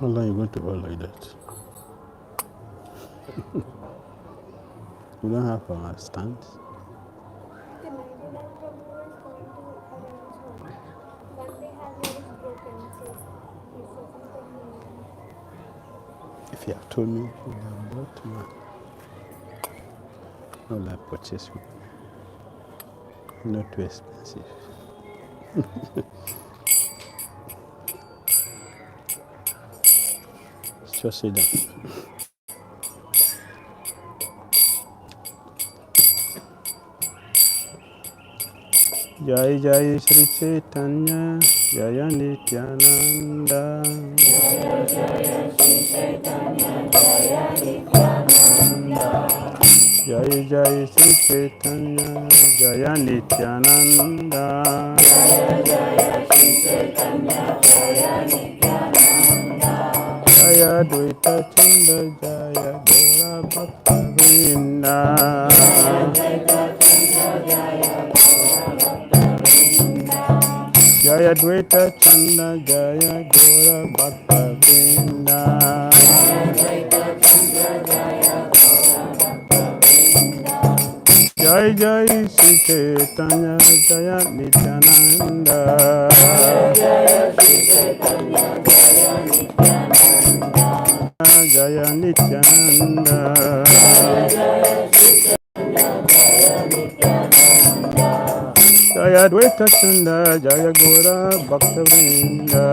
How long are you going to hold like that? We don't have our stand. The 99 Prabhu is going to arrange one. One day has leg is broken, so he's searching for new one. If you have told me you have bought one, I will have purchased one. Not too expensive. Just sit down. Jai Jai Sri Chaitanya Jaya Nityananda Jai Jai Sri Chaitanya Jaya Nityananda Jaya Dvaita Chanda Jaya Gora Bhakta Vrinda Jaya Dvaita Chanda Jaya Gora Bhakta Vrinda Jai Jai Sri Chaitanya Jaya Nityananda Jaya Nityananda Jaya Dvaita Chanda Jaya Gora Bhakta Vrinda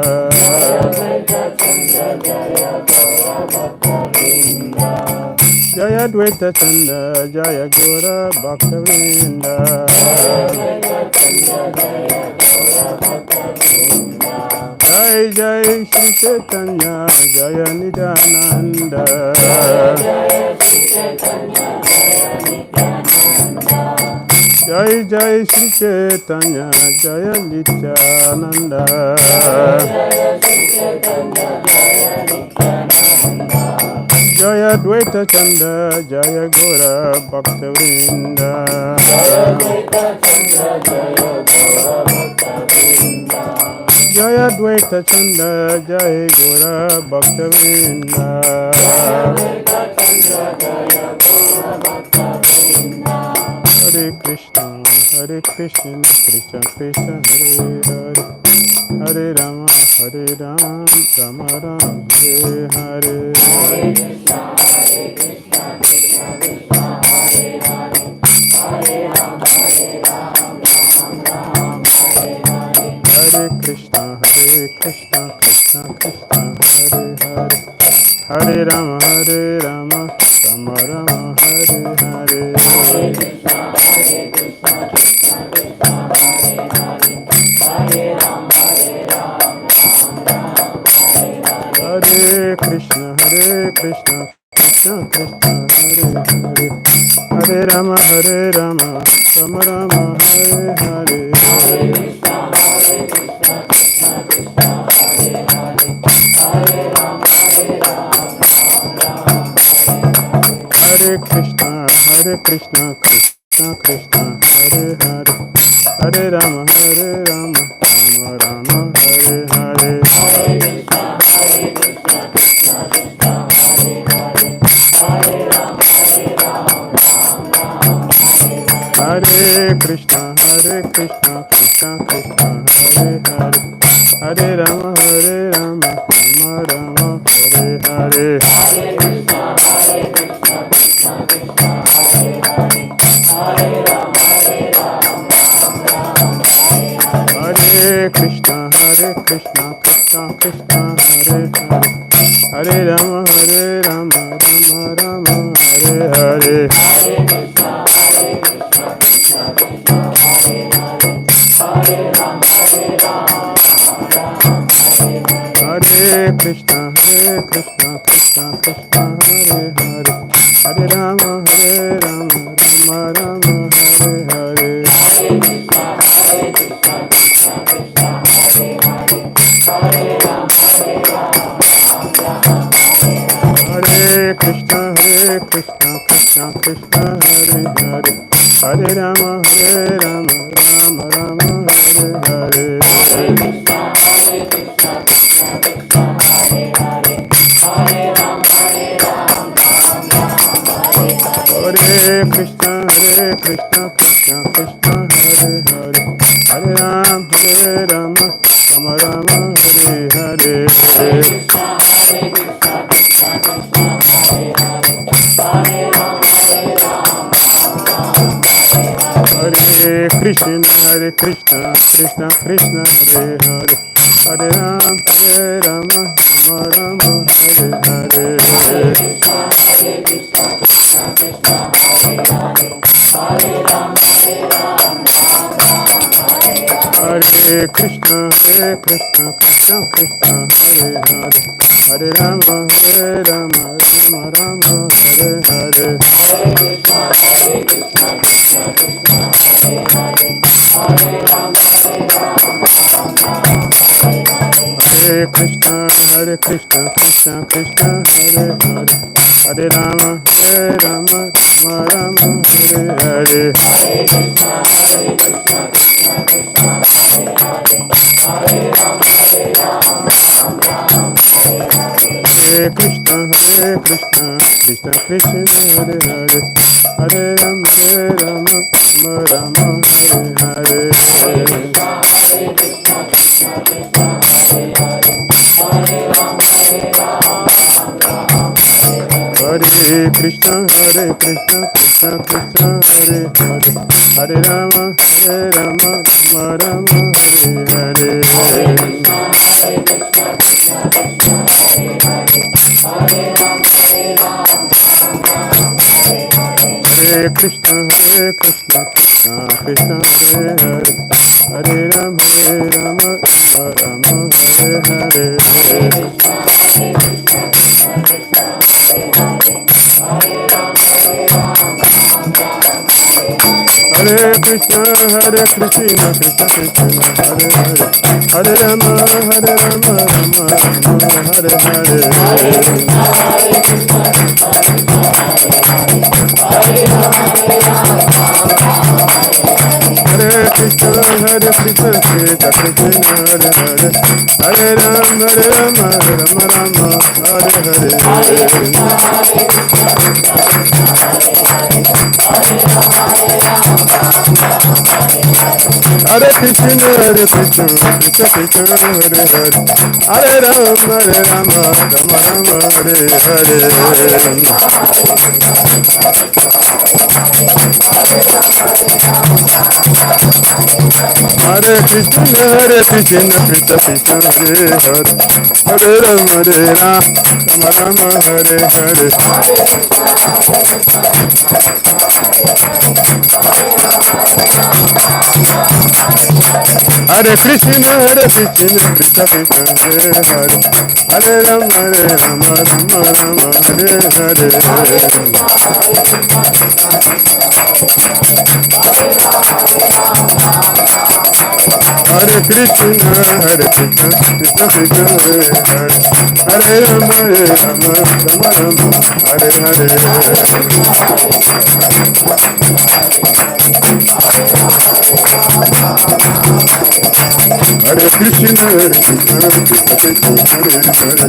Jaya Dvaita Chanda Jaya Gora Bhakta Vrinda Jai Jai Sri Chaitanya Jaya Nityananda Jai Jai Sri Chaitanya Jaya Nityananda Jaya Dvaita Chanda Jaya Gora Bhakta Vrinda Jaya Dvaita Chanda Jaya Gora Bhakta Vrinda Hare Krishna Krishna Krishna Hare Hare Hare Rama Rama Rama Hare Hare Hare Krishna Krishna Krishna Hare Hare Hare Rama Rama Rama Hare Hare Hare Krishna Krishna Krishna Hare Hare Hare Rama Rama Rama Hare Hare Hare Krishna Krishna Krishna Hare Hare Hare Rama Rama Rama Hare Hare Hare Krishna Krishna Krishna Hare Hare Hare Rama Rama Rama Hare Hare Hare Krishna Krishna Krishna Hare Hare Hare Rama Rama Rama Hare Hare Hare Krishna Krishna Krishna Hare Hare Hare Rama Rama Rama Hare Hare Hare Krishna Krishna Krishna Hare Hare Hare Rama Rama Rama Hare Hare Krishna, Krishna Krishna, Hare Hare, Hare Rama, Rama Rama, Hare Hare. Hare Krishna, Krishna Krishna, Hare Hare, Hare Rama, Rama Rama, Hare Hare. Hare Krishna, Krishna Krishna, Hare Hare, Hare Rama, Rama Rama, Hare Hare. Hare Krishna, Krishna Krishna, Hare Hare, Hare Rama, Rama Rama, Hare Hare. Hare Krishna, Krishna Krishna, Hare Hare, Hare Rama, Rama Rama, Hare Hare. Hare Krishna, Krishna Krishna, Hare Hare, Hare Rama, Rama Rama, Hare Hare. Hare Krishna, Krishna Krishna, Hare Hare, Hare Rama, Rama Rama, Hare Hare. Hare Krishna, Krishna Krishna, Hare Hare, Hare Rama, Rama Rama, Hare Hare. Hare Krishna, Krishna Krishna, Hare Hare, Hare Rama, Rama Rama, Hare Hare. Hare Krishna, Krishna Krishna, Hare Hare, Hare Rama, Rama Rama, Hare Hare. Hare Krishna, Krishna Krishna, Hare Hare, Hare Rama, Rama Rama, Hare Hare. Hare Krishna, Krishna Krishna, Hare Hare, Hare Rama, Rama Rama, Hare Hare. Hare Krishna, Krishna Krishna, Hare Hare,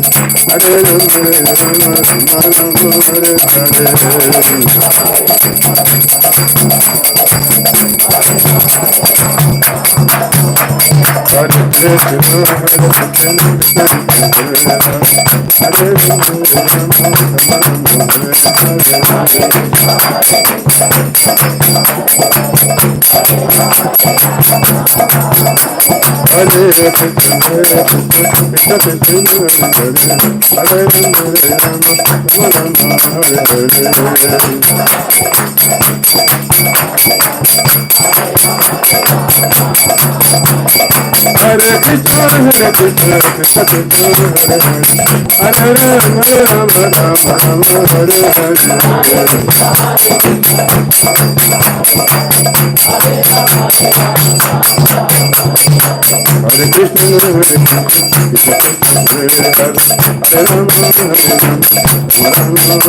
Hare Rama, Rama Rama, Hare Hare. Hare Krishna, Krishna Krishna, Hare Hare, Hare Rama, Rama Rama, Hare Hare. Hare Krishna, Hare Hare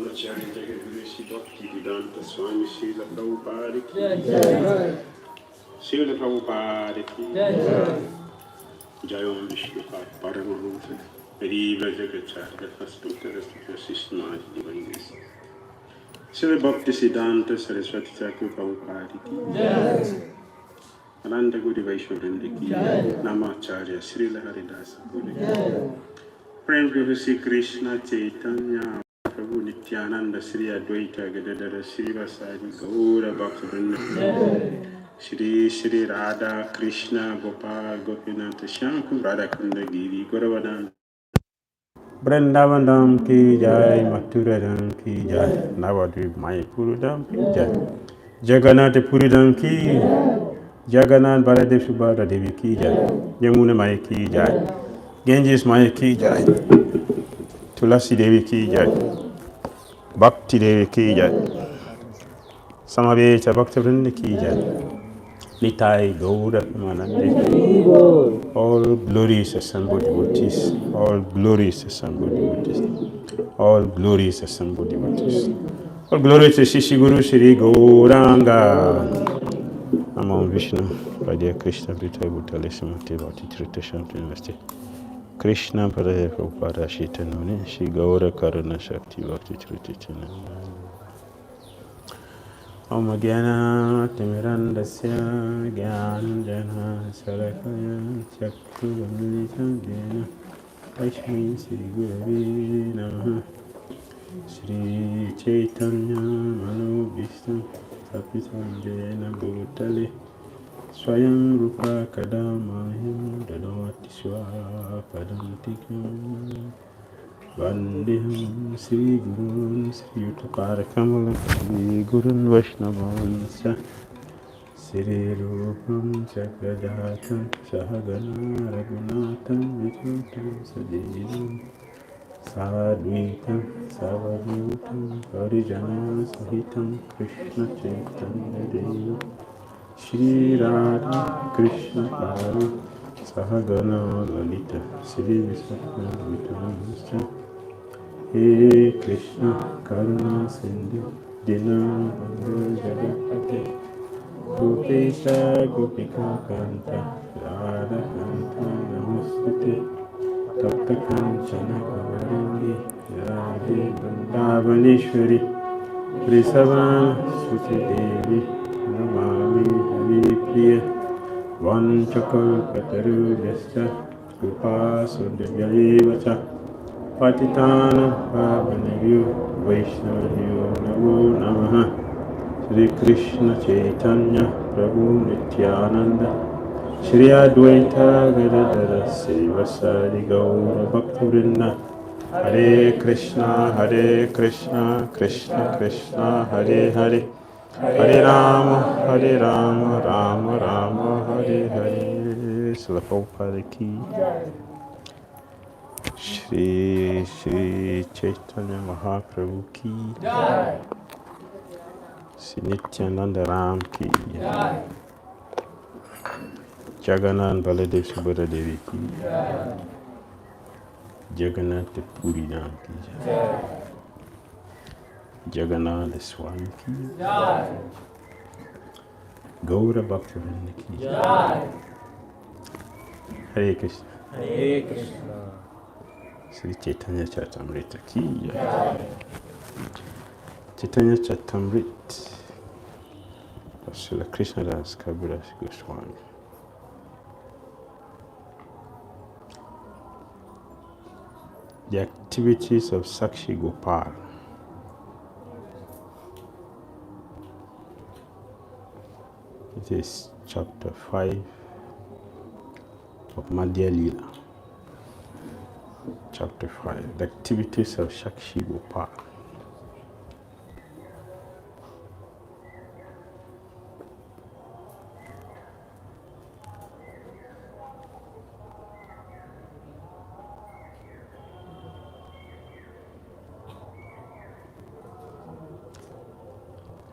Brahmacharya Jagaguru Shri Bhakti Vedanta Swami Srila Prabhupada ki Srila Prabhupada ki Jai Om Vishnu Pad Paramahamsa Hariva Jagacharya First Interest of your systematic divine grace Srila Bhakti Siddhanta Saraswati Thakur Prabhupada ki Ananda Guru Vaishnavrinda ki Namacharya Srila Haridasa Guru Prem Guru Sri Krishna Chaitanya Prabhu Nityananda Sri Advaita Gadadara Sri Vasari Gaura Bhaktivinoda Shri Shri Radha Krishna Gopal Gopinath Shankar Radhakunda Giri Gauravan Vrindavan ki jai, Mathura Dham ki jai, Navadvip Mayapur Dham ki jai, Jagannath Puri Dham ki, Jagannath Baladev Subhadra Devi ki jai, Yamuna Maya ki jai, Ganges Maya ki jai, Tulasi Devi ki jai, Bhakti Devi ki jai, Samaveta Bhaktivinoda ki jai, Nitai Gaura Premanande. All glories assembled devotees, all glories assembled devotees, all glories assembled devotees. All glory to Shishi Guru Shri Gauranga. Namo Vishnu, Radha Krishna, Brita Bhutale Samati Bhati Trita Shanti Namaste. Krishna Padaya Prabhupada Shitanone, Shri Gaura Karuna Shakti Bhakti Trita Chanana. Om Gyana Timirandasya Gyananjana Salakaya Chaktu Vamlitam Ashmi Sri Guravi Namaha Sri Chaitanya Manu Vishnu Sapitam Jena Bhutale Swayam Rupa Kadamayam Dadavati Swapadam Tikam Vandeham Sri Gurun Sri Utaparakamala Sri Gurun Vaishnavansya Sri Rupam Chakradatam Sahagana Raghunatam Vichutam Sajeevam Sadvitam Savadutam Parijana Sahitam Krishna Chaitanya Deva Shri Radha Krishna Paru Sahagana Lalita Sri Visakha Vitamasa He Krishna Karuna Sindhu Dinabandhu Jagapati Gopesha Gopika Kanta Radha Kanta Namastute Tapta Kanchana Gauranga Radhe Vrindavaneshwari Vrisavana Suti Devi Namami Hari Priya Vanchakalpatarubhyascha Krupa Sundarayevacha Patitana Pavanebhyo Vaishnavyo Namo Namaha Shri Krishna Chaitanya Prabhu Nityananda Shri Advaita Gadadara Srivasari Gaura Bhaktivinoda Hare Krishna Krishna Krishna Hare Hare Hare Rama, Rama Rama, Hare Hare. Srila Prabhupada ki, Shri Chaitanya Mahaprabhu ki, Shri Nityananda Ram ki, Jagannath Baladev Subhadra Devi ki, Jagannath Puri Dham ki, Jagannath Swami ki, Gaura Bhaktivinoda ki, Hare Krishna. Hare Krishna. Sri Chaitanya Charitamrita ki Chaitanya Charitamrita of Srila Krishnadas Kaviraj Goswami. The activities of Saksi-Gopala. It is chapter 5 of Madhya Lila. Chapter 5, the activities of Saksi-Gopala.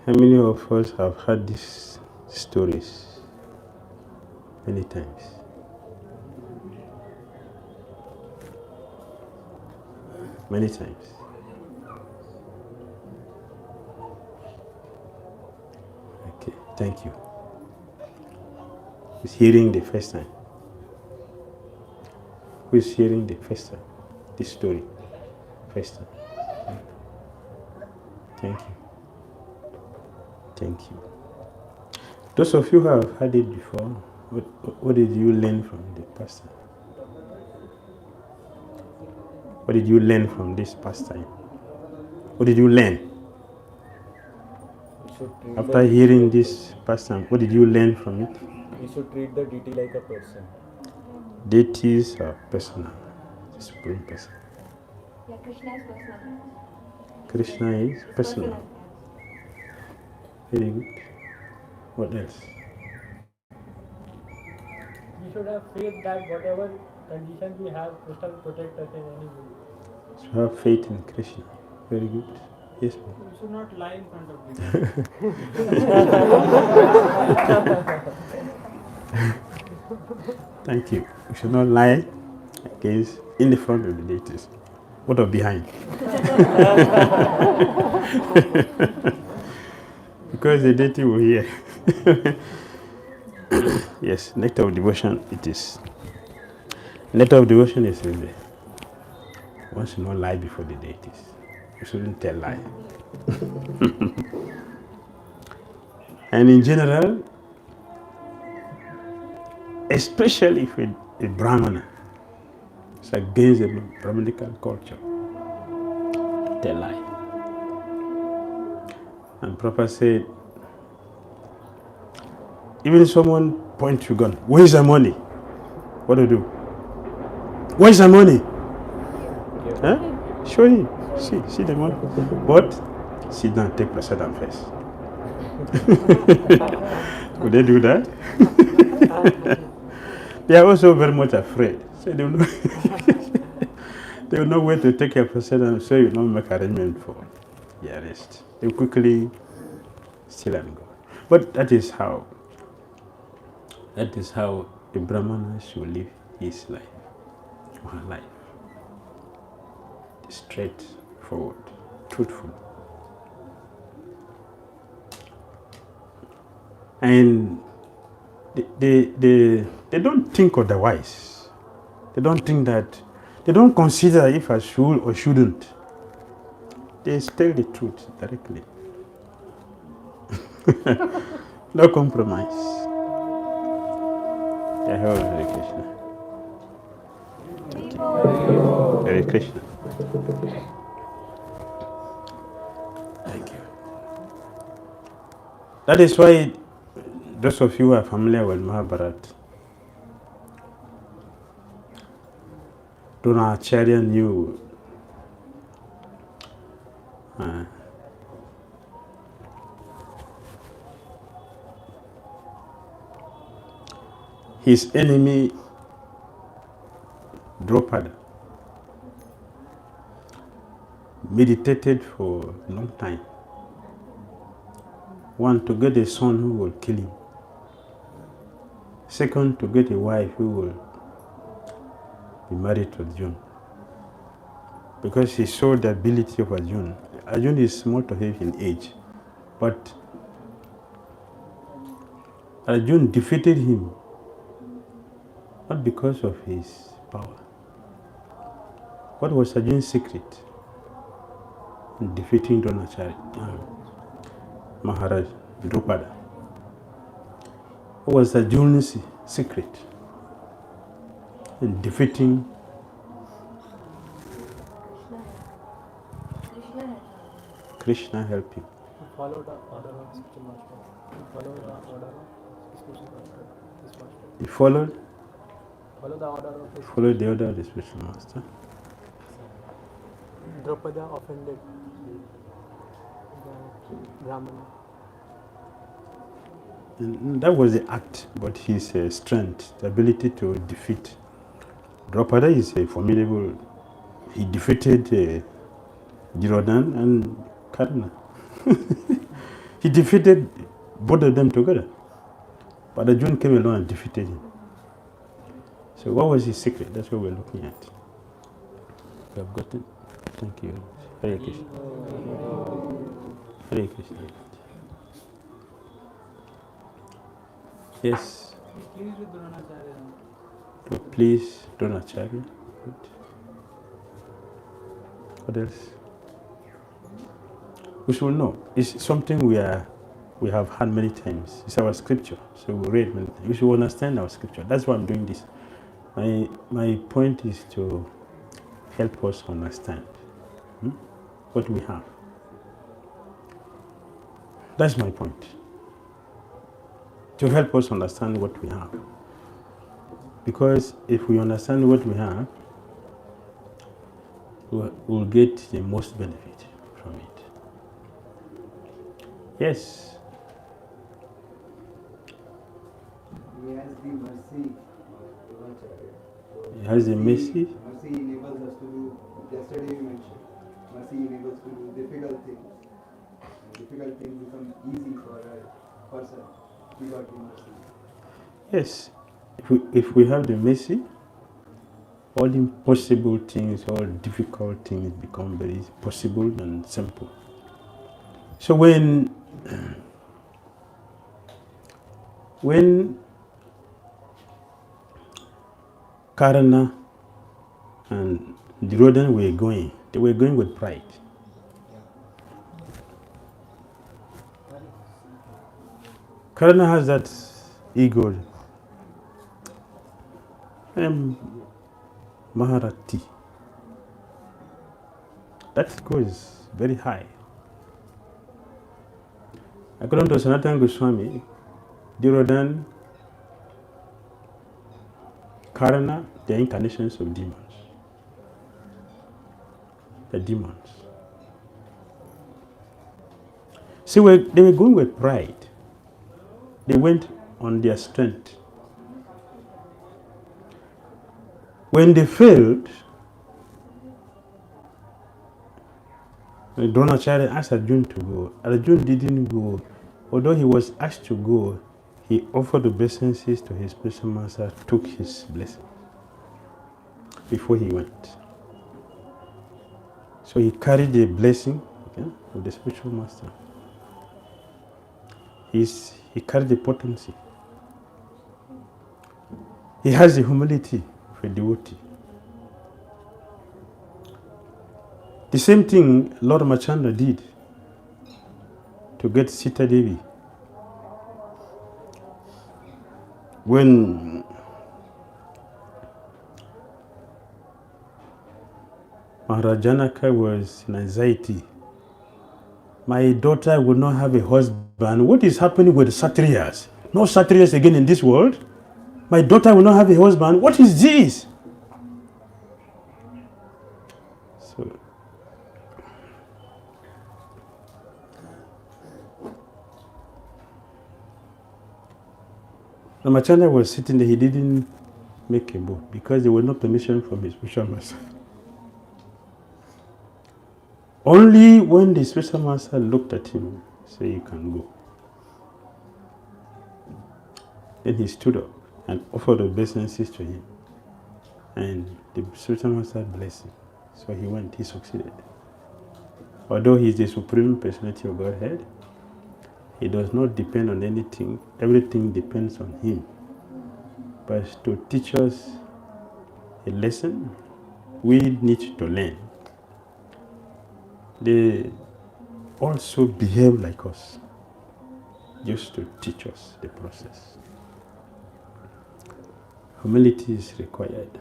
How many of us have heard these stories many times? Many times. Thank you. Who's hearing the first time? Who's hearing the first time? This story. First time. Thank you. Thank you. Those of you who have heard it before, what did you learn from the pastor? What did you learn from this pastime? What did you learn? After hearing this pastime, what did you learn from it? We should treat the deity like a person. Deities are personal, supreme person. Yeah, Krishna is personal. Krishna is personal. Very good. What else? We should have faith that whatever conditions we have, Krishna will protect us in any way. So have faith in Krishna. Very good. Yes, ma'am. We should not lie in front of people. Thank you. We should not lie against in the front of the deities. What of behind? Because the deity will hear. Yes, nectar of devotion it is. Nectar of devotion is in there. One should not lie before the deities. You shouldn't tell lie. And in general, especially if a Brahmana, it's against the Brahminical culture. Tell lie. And Prabhupada said, even if someone points to gun, where's the money? What do you do? Where's the money? Huh? Show him. See the money. But sit down, take prasadam first. Would they do that? They are also very much afraid. So they will know where to take your prasadam, so you don't make arrangement for the arrest. They will quickly steal and go. But that is how a Brahmana should live his life, or her life. Straightforward, truthful. And they don't think otherwise. They don't think that, they don't consider if I should or shouldn't. They tell the truth directly. No compromise. Hare Krishna. Thank you. Hare Krishna. Thank you. That is why those of you who are familiar with Mahabharata, Dronacharya knew his enemy Draupada meditated for a long time. One, to get a son who will kill him. Second, to get a wife who will be married to Arjuna. Because he saw the ability of Arjuna. Arjuna is small to him in age, but Arjuna defeated him not because of his power. What was Arjuna's secret in defeating Dronacharya, Maharaj Draupada? What was Arjuna's secret in defeating Krishna? Help him. Follow the order of spiritual master. Follow the order of spiritual master. He followed? Follow the order of his Followed the order of the spiritual master. Draupada offended the Brahmana. And that was the act, but his strength, the ability to defeat. Draupada is a formidable, he defeated Duryodhana and Karna. He defeated both of them together. But Arjuna came along and defeated him. So what was his secret? That's what we're looking at. You have got it? Thank you. Hare Krishna. Hare Krishna. Yes. Please with Dronacharya. To please Dronacharya. Good. What else? We should know. It's something we have had many times. It's our scripture. So we read many times. We should understand our scripture. That's why I'm doing this. My point is to help us understand what we have. That's my point. To help us understand what we have. Because if we understand what we have, we'll get the most benefit from it. Yes. He has the mercy. He has the mercy. Mercy enables us to do, yesterday you mentioned, mercy enables to do difficult things. And difficult things become easy for a person. We got the mercy. Yes. If we have the mercy, all impossible things, all difficult things become very possible and simple. So when Karna and Dhira were going, they were going with pride. Karna has that ego, Maharati. That goes very high. According to Sanatana Swami, Dhira, Karna, they are incarnations of demons. The demons. See, they were going with pride. They went on their strength. When they failed, Dronacharya asked Arjuna to go. Arjuna didn't go. Although he was asked to go, he offered obeisances to his spiritual master, took his blessing before he went. So he carried the blessing of the spiritual master. He carried the potency. He has the humility of a devotee. The same thing Lord Machanda did to get Sita Devi. When Maharajanaka was in anxiety, my daughter will not have a husband. What is happening with Satriyas? No Satriyas again in this world. My daughter will not have a husband. What is this? So, Ramachandra was sitting there. He didn't make a move because there was no permission from his spiritual master. Only when the spiritual master looked at him, said, "You can go." Then he stood up and offered obeisances to him. And the spiritual master blessed him. So he went, he succeeded. Although he is the supreme personality of Godhead, he does not depend on anything. Everything depends on him. But to teach us a lesson, we need to learn. They also behave like us, just to teach us the process. Humility is required.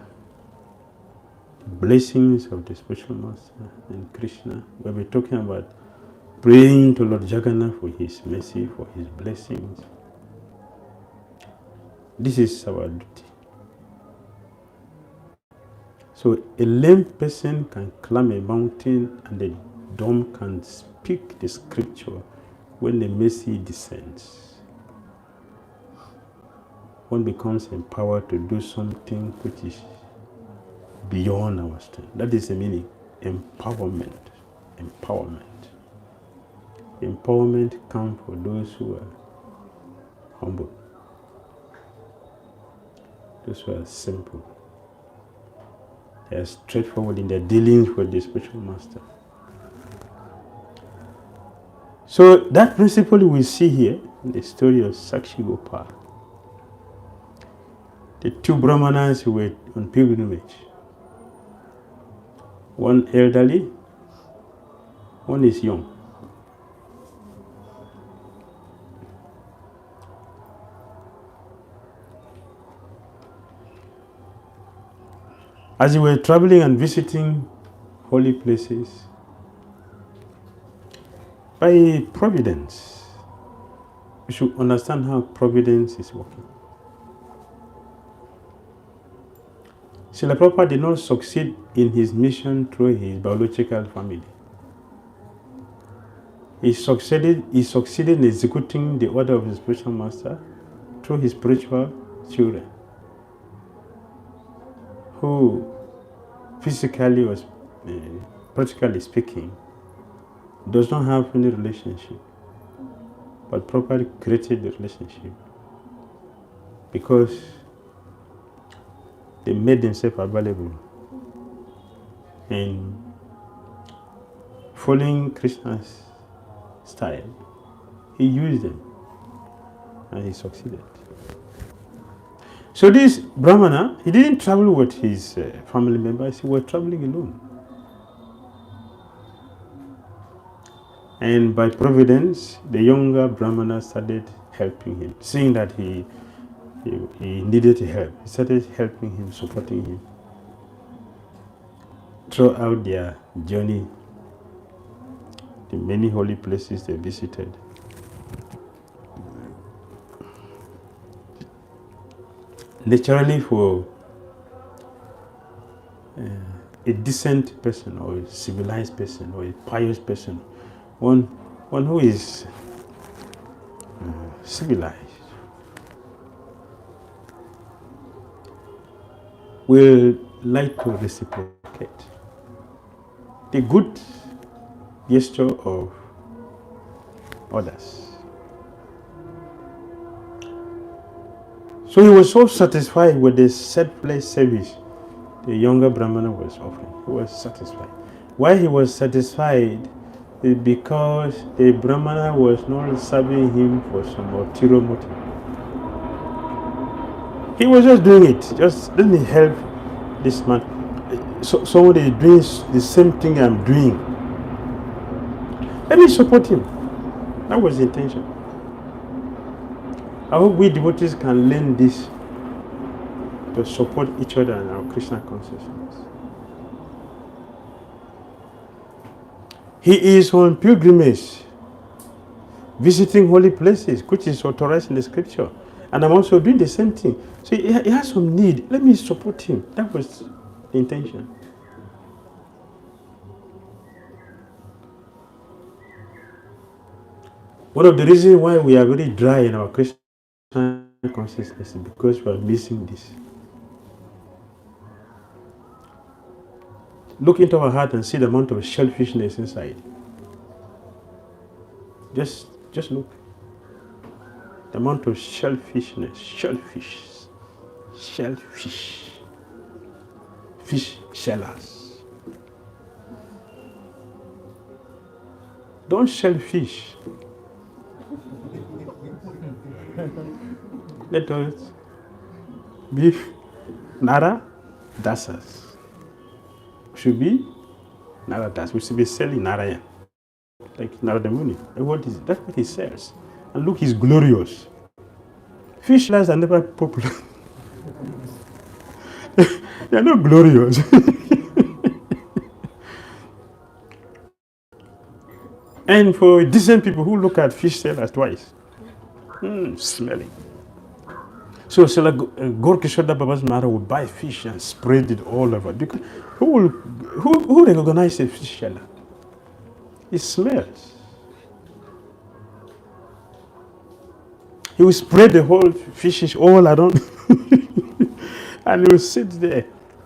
Blessings of the spiritual master and Krishna. We'll be talking about praying to Lord Jagannath for his mercy, for his blessings. This is our duty. So a lame person can climb a mountain and the dumb can speak the scripture when the mercy descends. One becomes empowered to do something which is beyond our strength. That is the meaning. Empowerment. Empowerment. Empowerment comes for those who are humble. Those who are simple. They are straightforward in their dealings with the spiritual master. So that principle we see here in the story of Saksi-Gopala. the two brahmanas who were on pilgrimage. One elderly, one is young. As they were traveling and visiting holy places, by providence, we should understand how providence is working. Srila Prabhupada did not succeed in his mission through his biological family. He succeeded in executing the order of his spiritual master through his spiritual children, who physically or practically speaking does not have any relationship, but Prabhupada created the relationship because they made themselves available. And following Krishna's style, he used them and he succeeded. So this Brahmana, he didn't travel with his family members, he was traveling alone. And by providence, the younger Brahmana started helping him, seeing that he needed help. He started helping him, supporting him throughout their journey, the many holy places they visited. Naturally, for a decent person or a civilized person or a pious person, one who is civilized will like to reciprocate the good gesture of others. So he was so satisfied with the selfless service the younger Brahmana was offering. He was satisfied. Why he was satisfied is because the Brahmana was not serving him for some ulterior motive. He was just doing it. Just let me help this man. So somebody is doing the same thing I'm doing. Let me support him. That was the intention. I hope we devotees can learn this to support each other in our Krishna consciousness. He is on pilgrimage, visiting holy places, which is authorized in the scripture. And I'm also doing the same thing. So he has some need. Let me support him. That was the intention. One of the reasons why we are very dry in our Krishna consciousness is because we are missing this. Look into our heart and see the amount of selfishness inside. Just look. The amount of selfishness, fish sellers. Don't sell fish. Let us be Nara Dasas. Should be Nara Das. We should be selling Narayan. Like Narada Muni. What is it? That's what he sells. And look, he's glorious. Fish sellers are never popular. They are not glorious. And for decent people who look at fish sellers twice, smelling. So Gorkishoda Baba's mother would buy fish and spread it all over. Because who recognizes a fish seller? It smells. He will spread the whole fishes all around. And he will sit there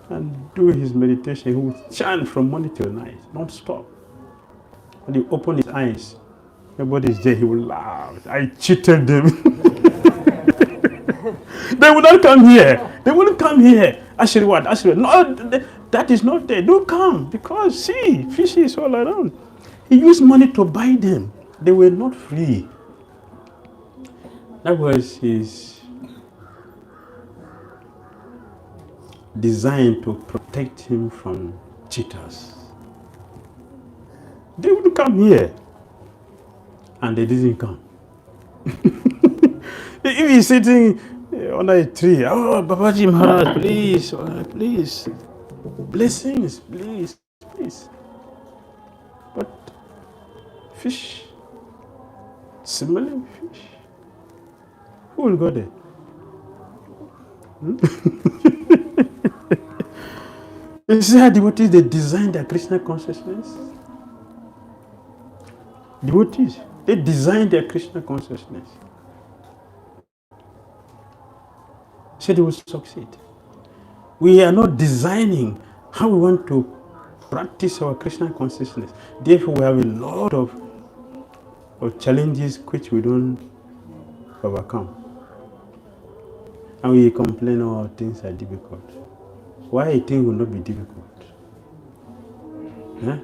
and do his meditation. He will chant from morning till night, non-stop. When he opened his eyes, everybody's there, he will laugh. I cheated them. They will not come here. They wouldn't come here. Ashirwad. No, that is not there. Don't come because see, fishes all around. He used money to buy them. They were not free. That was his designed to protect him from cheaters. They would come here, and they didn't come. If he's sitting under a tree, oh, Babaji Maharaj, please, please, blessings, please, please. But fish, smelling fish, who will go there? You see how devotees, they design their Krishna consciousness? Devotees, they design their Krishna consciousness. So they will succeed. We are not designing how we want to practice our Krishna consciousness. Therefore, we have a lot of challenges which we don't overcome. And we complain, oh, things are difficult. Why things will not be difficult? Huh?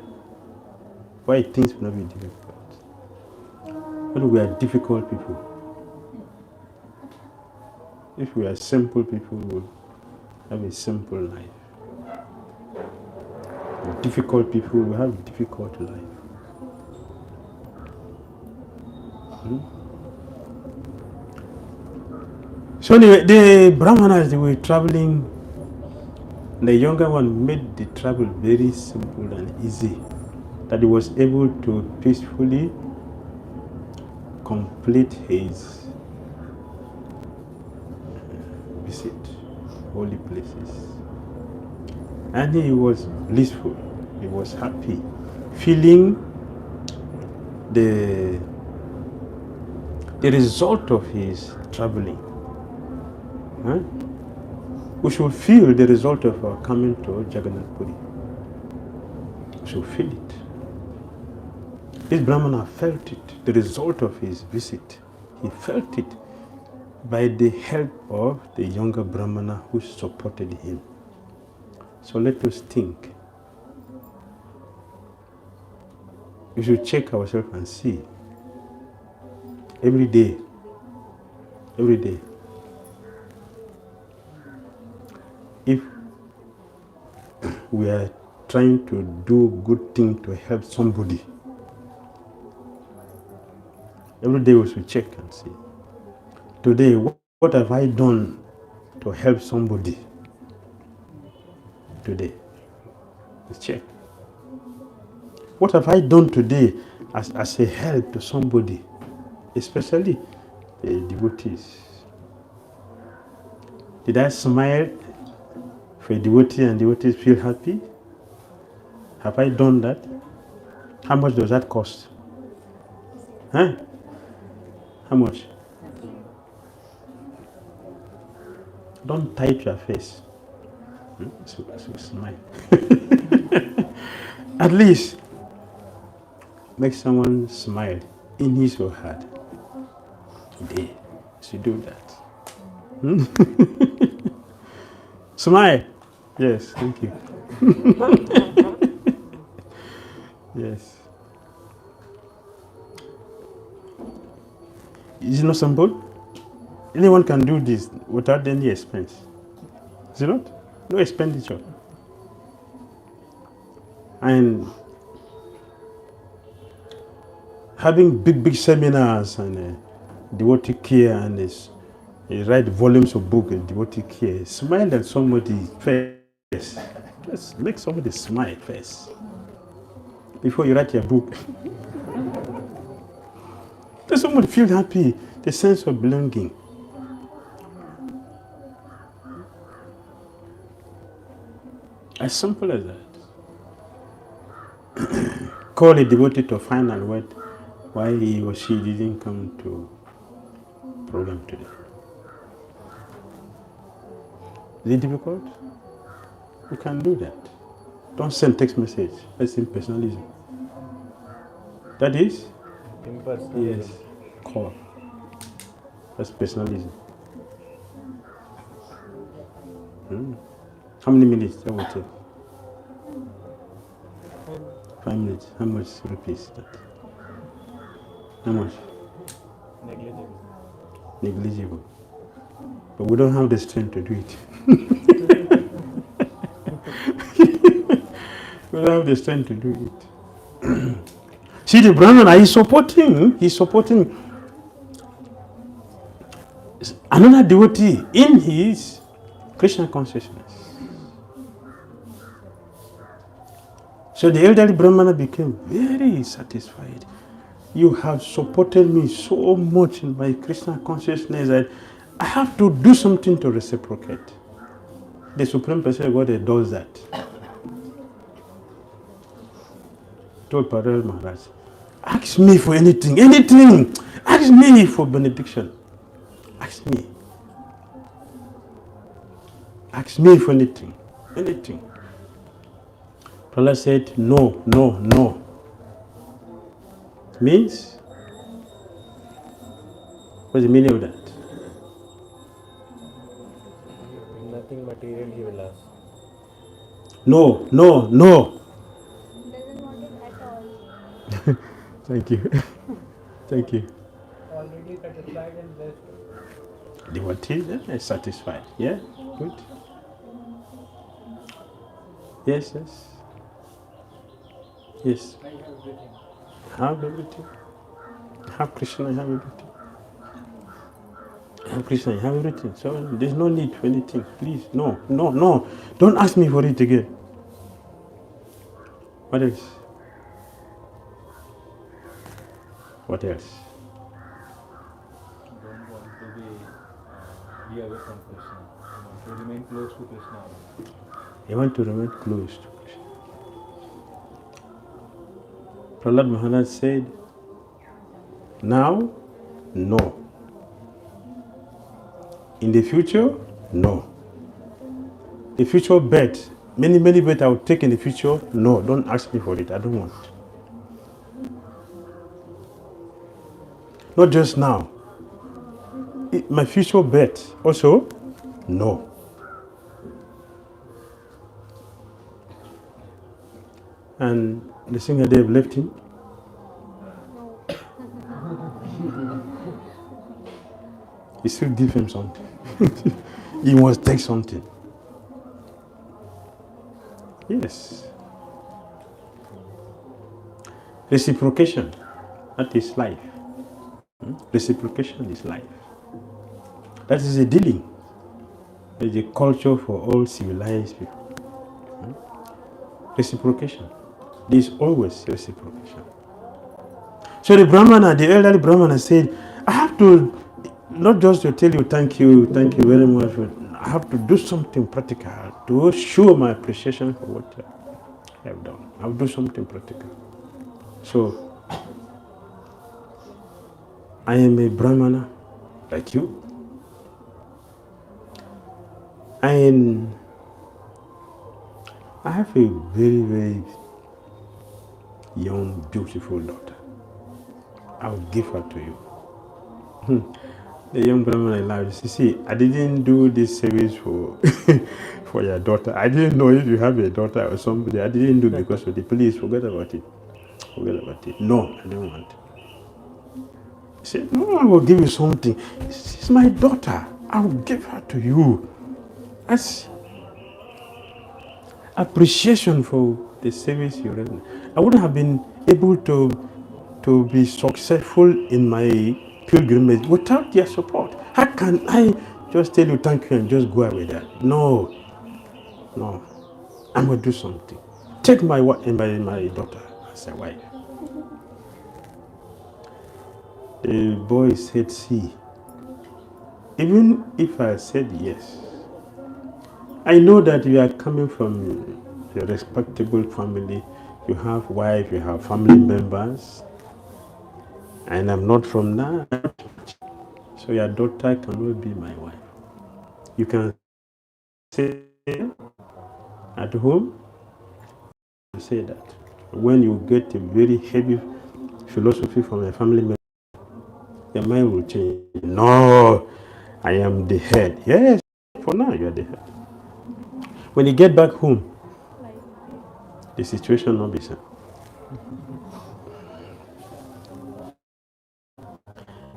Why things will not be difficult? But we are difficult people. If we are simple people, we will have a simple life. Difficult people will have a difficult life. So anyway, the Brahmanas, they were traveling. The younger one made the travel very simple and easy, that he was able to peacefully complete his visit holy places. And he was blissful, he was happy, feeling the result of his traveling. Huh? We should feel the result of our coming to Jagannath Puri. We should feel it. This Brahmana felt it, the result of his visit. He felt it by the help of the younger Brahmana who supported him. So let us think. We should check ourselves and see. Every day. If we are trying to do good thing to help somebody, every day we should check and see. Today, what have I done to help somebody? Today, let's check. What have I done today as a help to somebody, especially the devotees? Did I smile for a devotee and devotees feel happy? Have I done that? How much does that cost? Huh? How much? Don't tight your face. So smile. At least make someone smile in his or her heart. Today, you should do that. Smile. Yes, thank you. Yes. Is it not simple? Anyone can do this without any expense. Is it not? No expenditure. And having big seminars and devotee care and write volumes of books in devotee care. Smile at somebody's face. Just make somebody smile first before you write your book. Let someone feel happy, the sense of belonging. As simple as that. Call a devotee to find out why he or she didn't come to program today. Is it difficult? You can do that. Don't send text message. That's impersonalism. That is? Impersonalism. Yes. Call. That's personalism. How many minutes that will take? 5 minutes. How much rupees that? How much? Negligible. Negligible. But we don't have the strength to do it. We don't have the strength to do it. See, the Brahmana, he's supporting another devotee in his Krishna consciousness. So the elderly Brahmana became very satisfied. You have supported me so much in my Krishna consciousness that I have to do something to reciprocate. The Supreme Personality of Godhead does that. Told Parallel Maharaj, ask me for anything. Ask me for benediction. Ask me. Ask me for anything. Prahlad said, no. Means? What's the meaning of that? Nothing material he will ask. No. Doesn't want it at all. Thank you. Thank you. Already satisfied and blessed. Devotee is satisfied. Yeah? Good. Yes. I have everything. Have everything. Have Krishna, have everything. Have Krishna, have everything. So there's no need for anything. Please, no. Don't ask me for it again. What else? Don't want to be away from Krishna. You want to remain close to Krishna. You want to remain close to Krishna. Prahlad Maharaj said, now, no. In the future, no. The future bet, many bet I will take in the future, no, don't ask me for it, I don't want. Not just now. My future bet also, no. And the singer Dave left him. He still give him something. He must take something. Yes. Reciprocation, that is life. Reciprocation is life. That is a dealing. It's a culture for all civilized people. Reciprocation. There is always reciprocation. So the Brahmana, the elderly Brahmana said, I have to, not just to tell you thank you very much, but I have to do something practical to show my appreciation for what I have done. I will do something practical. So, I am a Brahmana like you. And I have a very, very young, beautiful daughter. I will give her to you. The young Brahmana laughed. You see, I didn't do this service for for your daughter. I didn't know if you have a daughter or somebody. I didn't do it because of the police. Forget about it. No, I don't want. He said, no, I will give you something. She's my daughter. I will give her to you. That's appreciation for the service you rendered. I wouldn't have been able to be successful in my pilgrimage without their support. How can I just tell you thank you and just go away with that? No. I'm going to do something. Take my daughter as a wife. The boy said, see, even if I said yes, I know that you are coming from a respectable family. You have wife, you have family members, and I'm not from that. So your daughter cannot be my wife. You can say at home, you say that. When you get a very heavy philosophy from a family member, your mind will change. No, I am the head. Yes, for now you are the head. When you get back home, the situation will not be the same.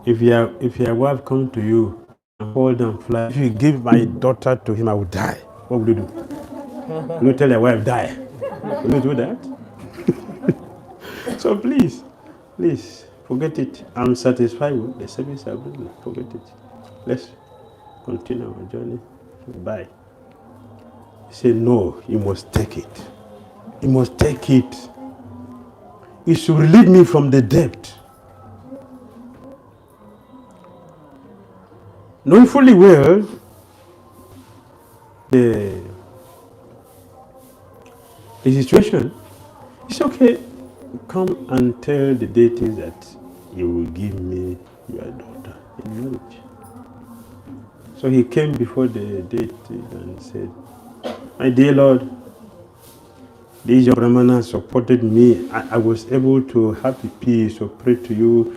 If your wife come to you and hold and fly, if you give my daughter to him, I will die. What will you do? You tell your wife, die. Will you do that? So please, forget it. I'm satisfied with the service I've done. Forget it. Let's continue our journey. Bye. He said, no, you must take it. You must take it. It should relieve me from the debt. Knowing fully well the situation, it's okay. Come and tell the deities that you will give me your daughter in marriage. So he came before the deity and said, my dear Lord, these your Brahmana supported me. I was able to have the peace to pray to you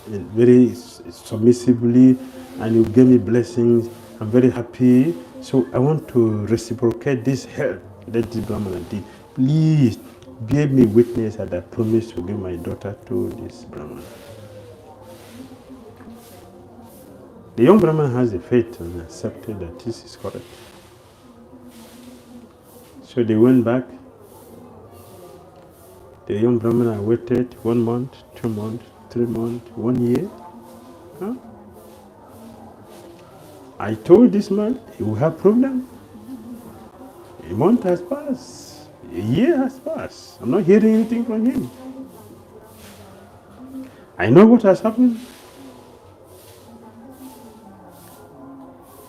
very submissively, and you gave me blessings. I'm very happy. So I want to reciprocate this help that the Brahmana did. Please bear me witness that I promise to give my daughter to this Brahmana. The young Brahmana has the faith and accepted that this is correct. So they went back. The young Brahmana waited 1 month, 2 months, 3 months, 1 year. Huh? I told this man he will have problem. A month has passed. A year has passed. I'm not hearing anything from him. I know what has happened.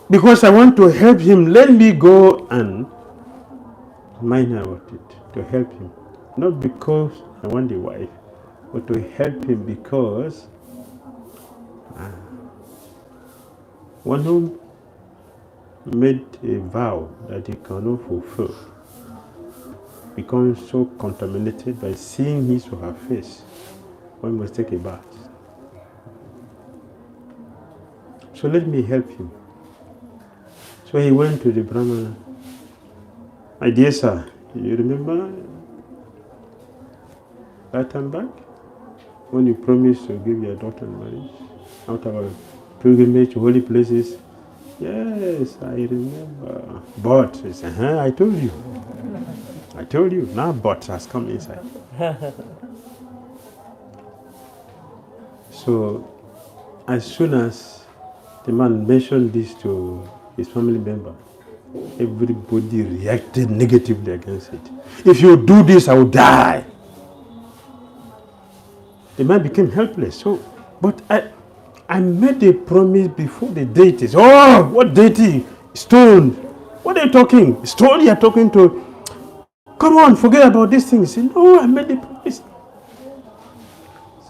Because I want to help him, let me go and mind about it, to help him. Not because I want the wife, but to help him because one who made a vow that he cannot fulfill becomes so contaminated by seeing his or her face. One must take a bath. So let me help him. So he went to the Brahmana. My dear sir, you remember that time back when you promised to give your daughter in marriage out of our pilgrimage to holy places? Yes, I remember. But he said, I told you. I told you. Now but has come inside. So as soon as the man mentioned this to his family member, everybody reacted negatively against it. If you do this, I will die. The man became helpless. So, but I made a promise before the deities. Oh, what deity? Stone. What are you talking? Stone you are talking to? Come on, forget about these things. No, I made a promise.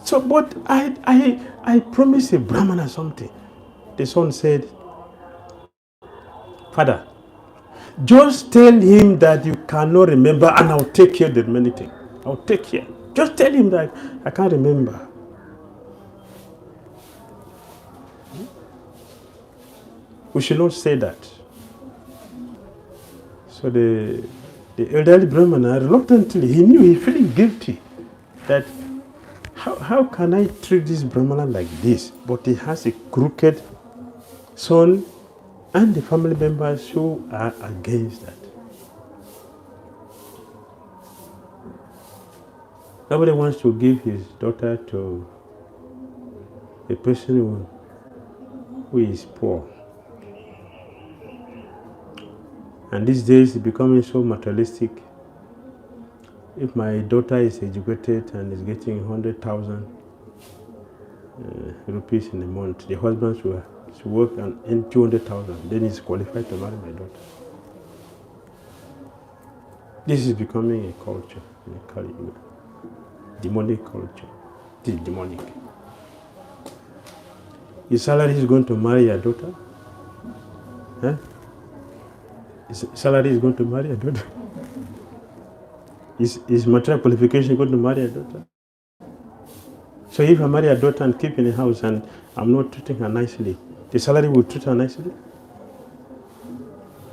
So, but I promised a Brahmana something. The son said, Father, just tell him that you cannot remember and I'll take care of the remaining thing. I'll take care. Just tell him that I can't remember. We should not say that. So the elderly Brahmana reluctantly, he knew he feeling guilty that how can I treat this Brahmana like this? But he has a crooked son and the family members who are against that. Nobody wants to give his daughter to a person who is poor. And these days it's becoming so materialistic. If my daughter is educated and is getting 100,000 rupees in a month, the husband should work and earn 200,000, then he's qualified to marry my daughter. This is becoming a culture in Kali-yuga. Demonic culture. This is demonic. Your salary is going to marry your daughter? Huh? His salary is going to marry your daughter? Is material qualification going to marry a daughter? So if I marry a daughter and keep in the house and I'm not treating her nicely, the salary will treat her nicely?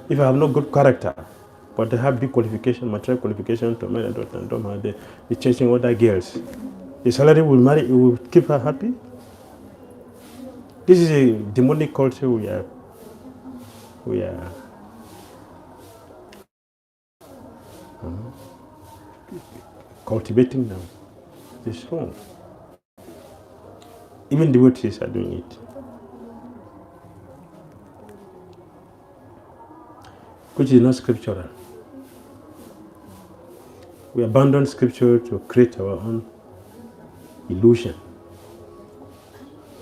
If I have no good character, but I have big qualification, material qualification to marry a daughter and don't have the chasing other girls, the salary will marry, it will keep her happy? This is a demonic culture we are cultivating now. It's wrong. Even devotees are doing it. Which is not scriptural. We abandon scripture to create our own illusion.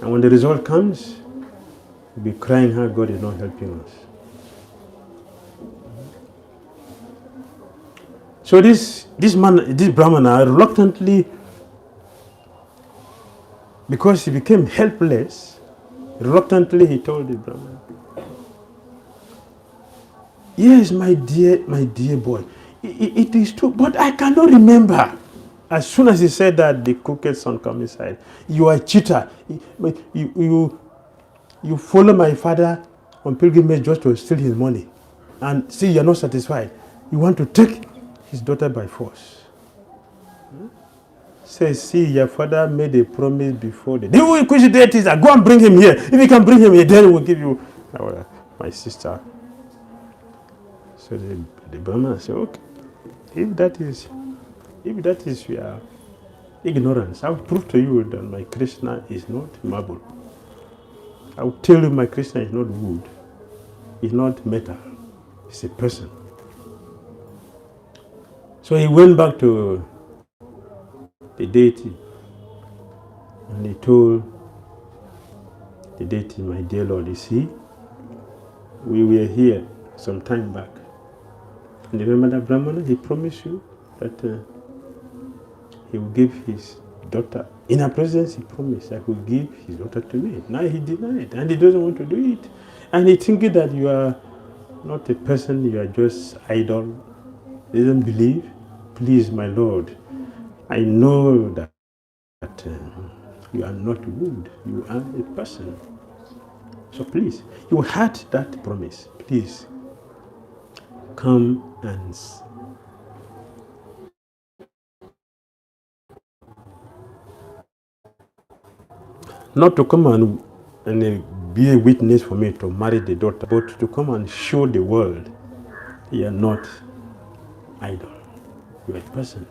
And when the result comes, we'll be crying how God is not helping us. So this Brahmana reluctantly, because he became helpless, reluctantly he told the Brahmana, yes, my dear boy, it is true, but I cannot remember. As soon as he said that, the crooked son come inside. You are a cheater. You follow my father on pilgrimage just to steal his money. And see, you're not satisfied. You want to take his daughter by force. Says, see, your father made a promise before the day. Which date is that? Go and bring him here. If you can bring him here, then we'll give you my sister. So the Brahmana said, okay, if that is your ignorance, I will prove to you that my Krishna is not marble. I will tell you my Krishna is not wood, it's not metal, it's a person. So he went back to the deity and he told the deity, my dear Lord, you see, we were here some time back. And remember that Brahmana, he promised you that he will give his daughter. In our presence, he promised that he will give his daughter to me. Now he denied, and he doesn't want to do it. And he thinking that you are not a person, you are just idol. He doesn't believe. Please, my Lord, I know that you are not wood, you are a person. So please, you had that promise. Please, come and not to come and be a witness for me to marry the daughter, but to come and show the world you are not idol, you are a person.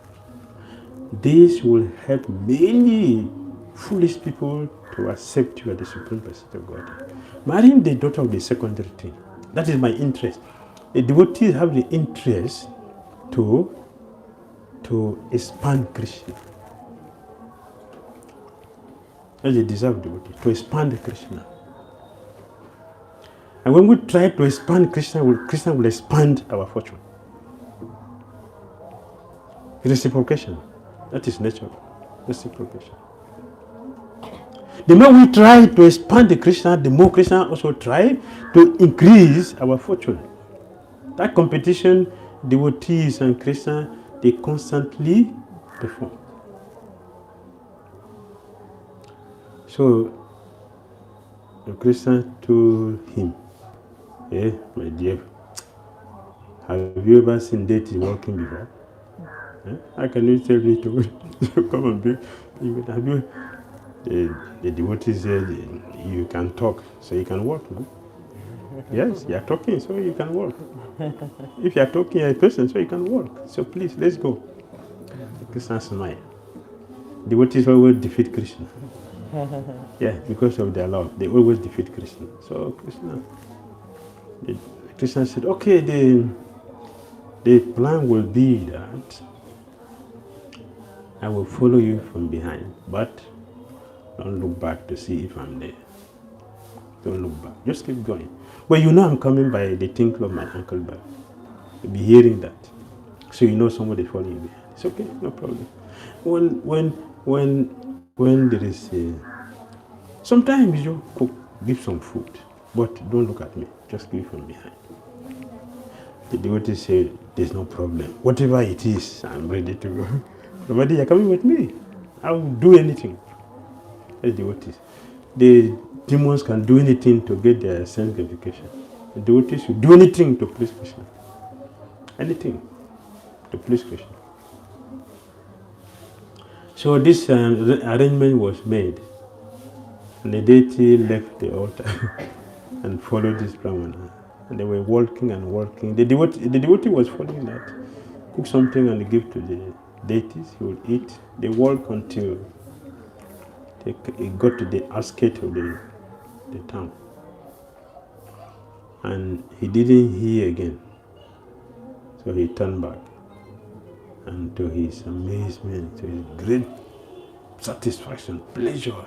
This will help many foolish people to accept you as the Supreme Personality of God. Marrying the daughter will be a secondary thing. That is my interest. The devotees have the interest to expand Krishna. As they deserve devotee, to expand Krishna. And when we try to expand Krishna, Krishna will expand our fortune. Reciprocation. That is nature. Reciprocation. The more we try to expand the Krishna, the more Krishna also try to increase our fortune. That competition, devotees and Krishna, they constantly perform. So, Krishna told him, my dear, have you ever seen deity walking before? How can you tell me to come and be? Have you? The devotee said, you can talk, so you can walk, no? Yes, you are talking, so you can walk. If you are talking a person, so you can walk. So please, let's go. Krishna smiled. Devotees always defeat Krishna. Yeah, because of their love, they always defeat Krishna. So Krishna said, okay, the plan will be that I will follow you from behind, but don't look back to see if I'm there. Don't look back. Just keep going. But you know I'm coming by the tinkle of my ankle bell. You'll be hearing that. So you know somebody following you behind. It's okay, no problem. When there is sometimes you cook, give some food, but don't look at me. Just give from behind. The devotee said, there's no problem. Whatever it is, I'm ready to go. Nobody, you're coming with me. I will do anything. That's devotees. The demons can do anything to get their sense gratification. The devotees should do anything to please Krishna. Anything to please Krishna. So this arrangement was made. And the deity left the altar and followed this Brahmana. And they were walking and walking. The devotee was following that. Cook something and give to deities, he would eat. They walk until he got to the outskirts of the town. And he didn't hear again. So he turned back. And to his amazement, to his great satisfaction, pleasure,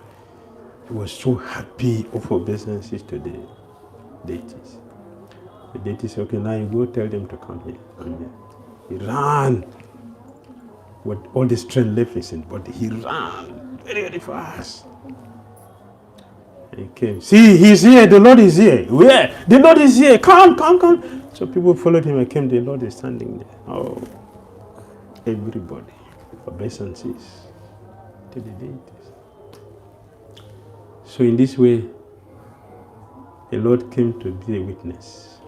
he was so happy, offer obeisances to the deities. The deity said, okay, now you go tell them to come here. And he ran with all the strength left in his body. He ran very, very fast. And he came. See, he's here. The Lord is here. Where? The Lord is here. Come, come, come. So people followed him and came. The Lord is standing there. Oh, everybody. Obeisances to the deities. So in this way, the Lord came to be a witness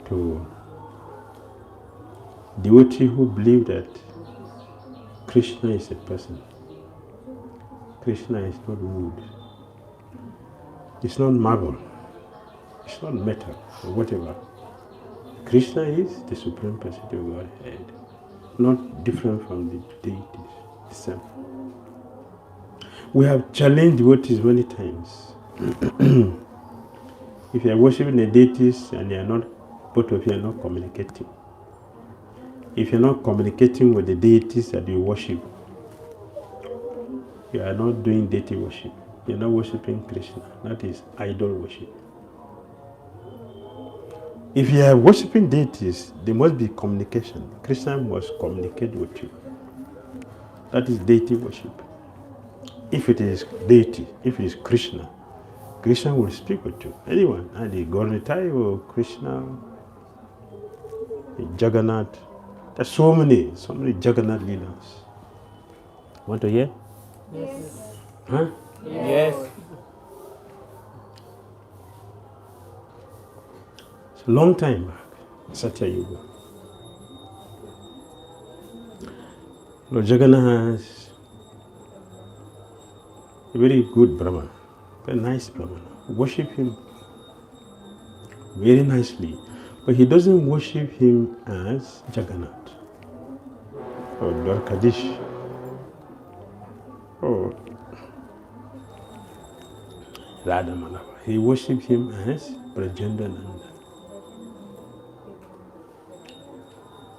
to devotee who believe that Krishna is a person. Krishna is not wood. It's not marble. It's not metal or whatever. Krishna is the Supreme Personality of Godhead, not different from the deities itself. We have challenged devotees many times. If you are worshipping the deities and you are not, both of you are not communicating. If you are not communicating with the deities that you worship, you are not doing deity worship. You are not worshipping Krishna. That is idol worship. If you are worshipping deities, there must be communication. Krishna must communicate with you. That is deity worship. If it is deity, if it is Krishna, Krishna will speak with you. Anyone, either Gauranitai or Krishna, Jagannath. There's so many Jagannath Leelas. Want to hear? Yes. Huh? Yes. It's a long time back, Satya Yuga. Lord Jagannath has a very good Brahman, very nice Brahman. Worship him very nicely, but he doesn't worship him as Jagannath or Dwarkadish or Radha Madhava. He worships him as Brajendananda.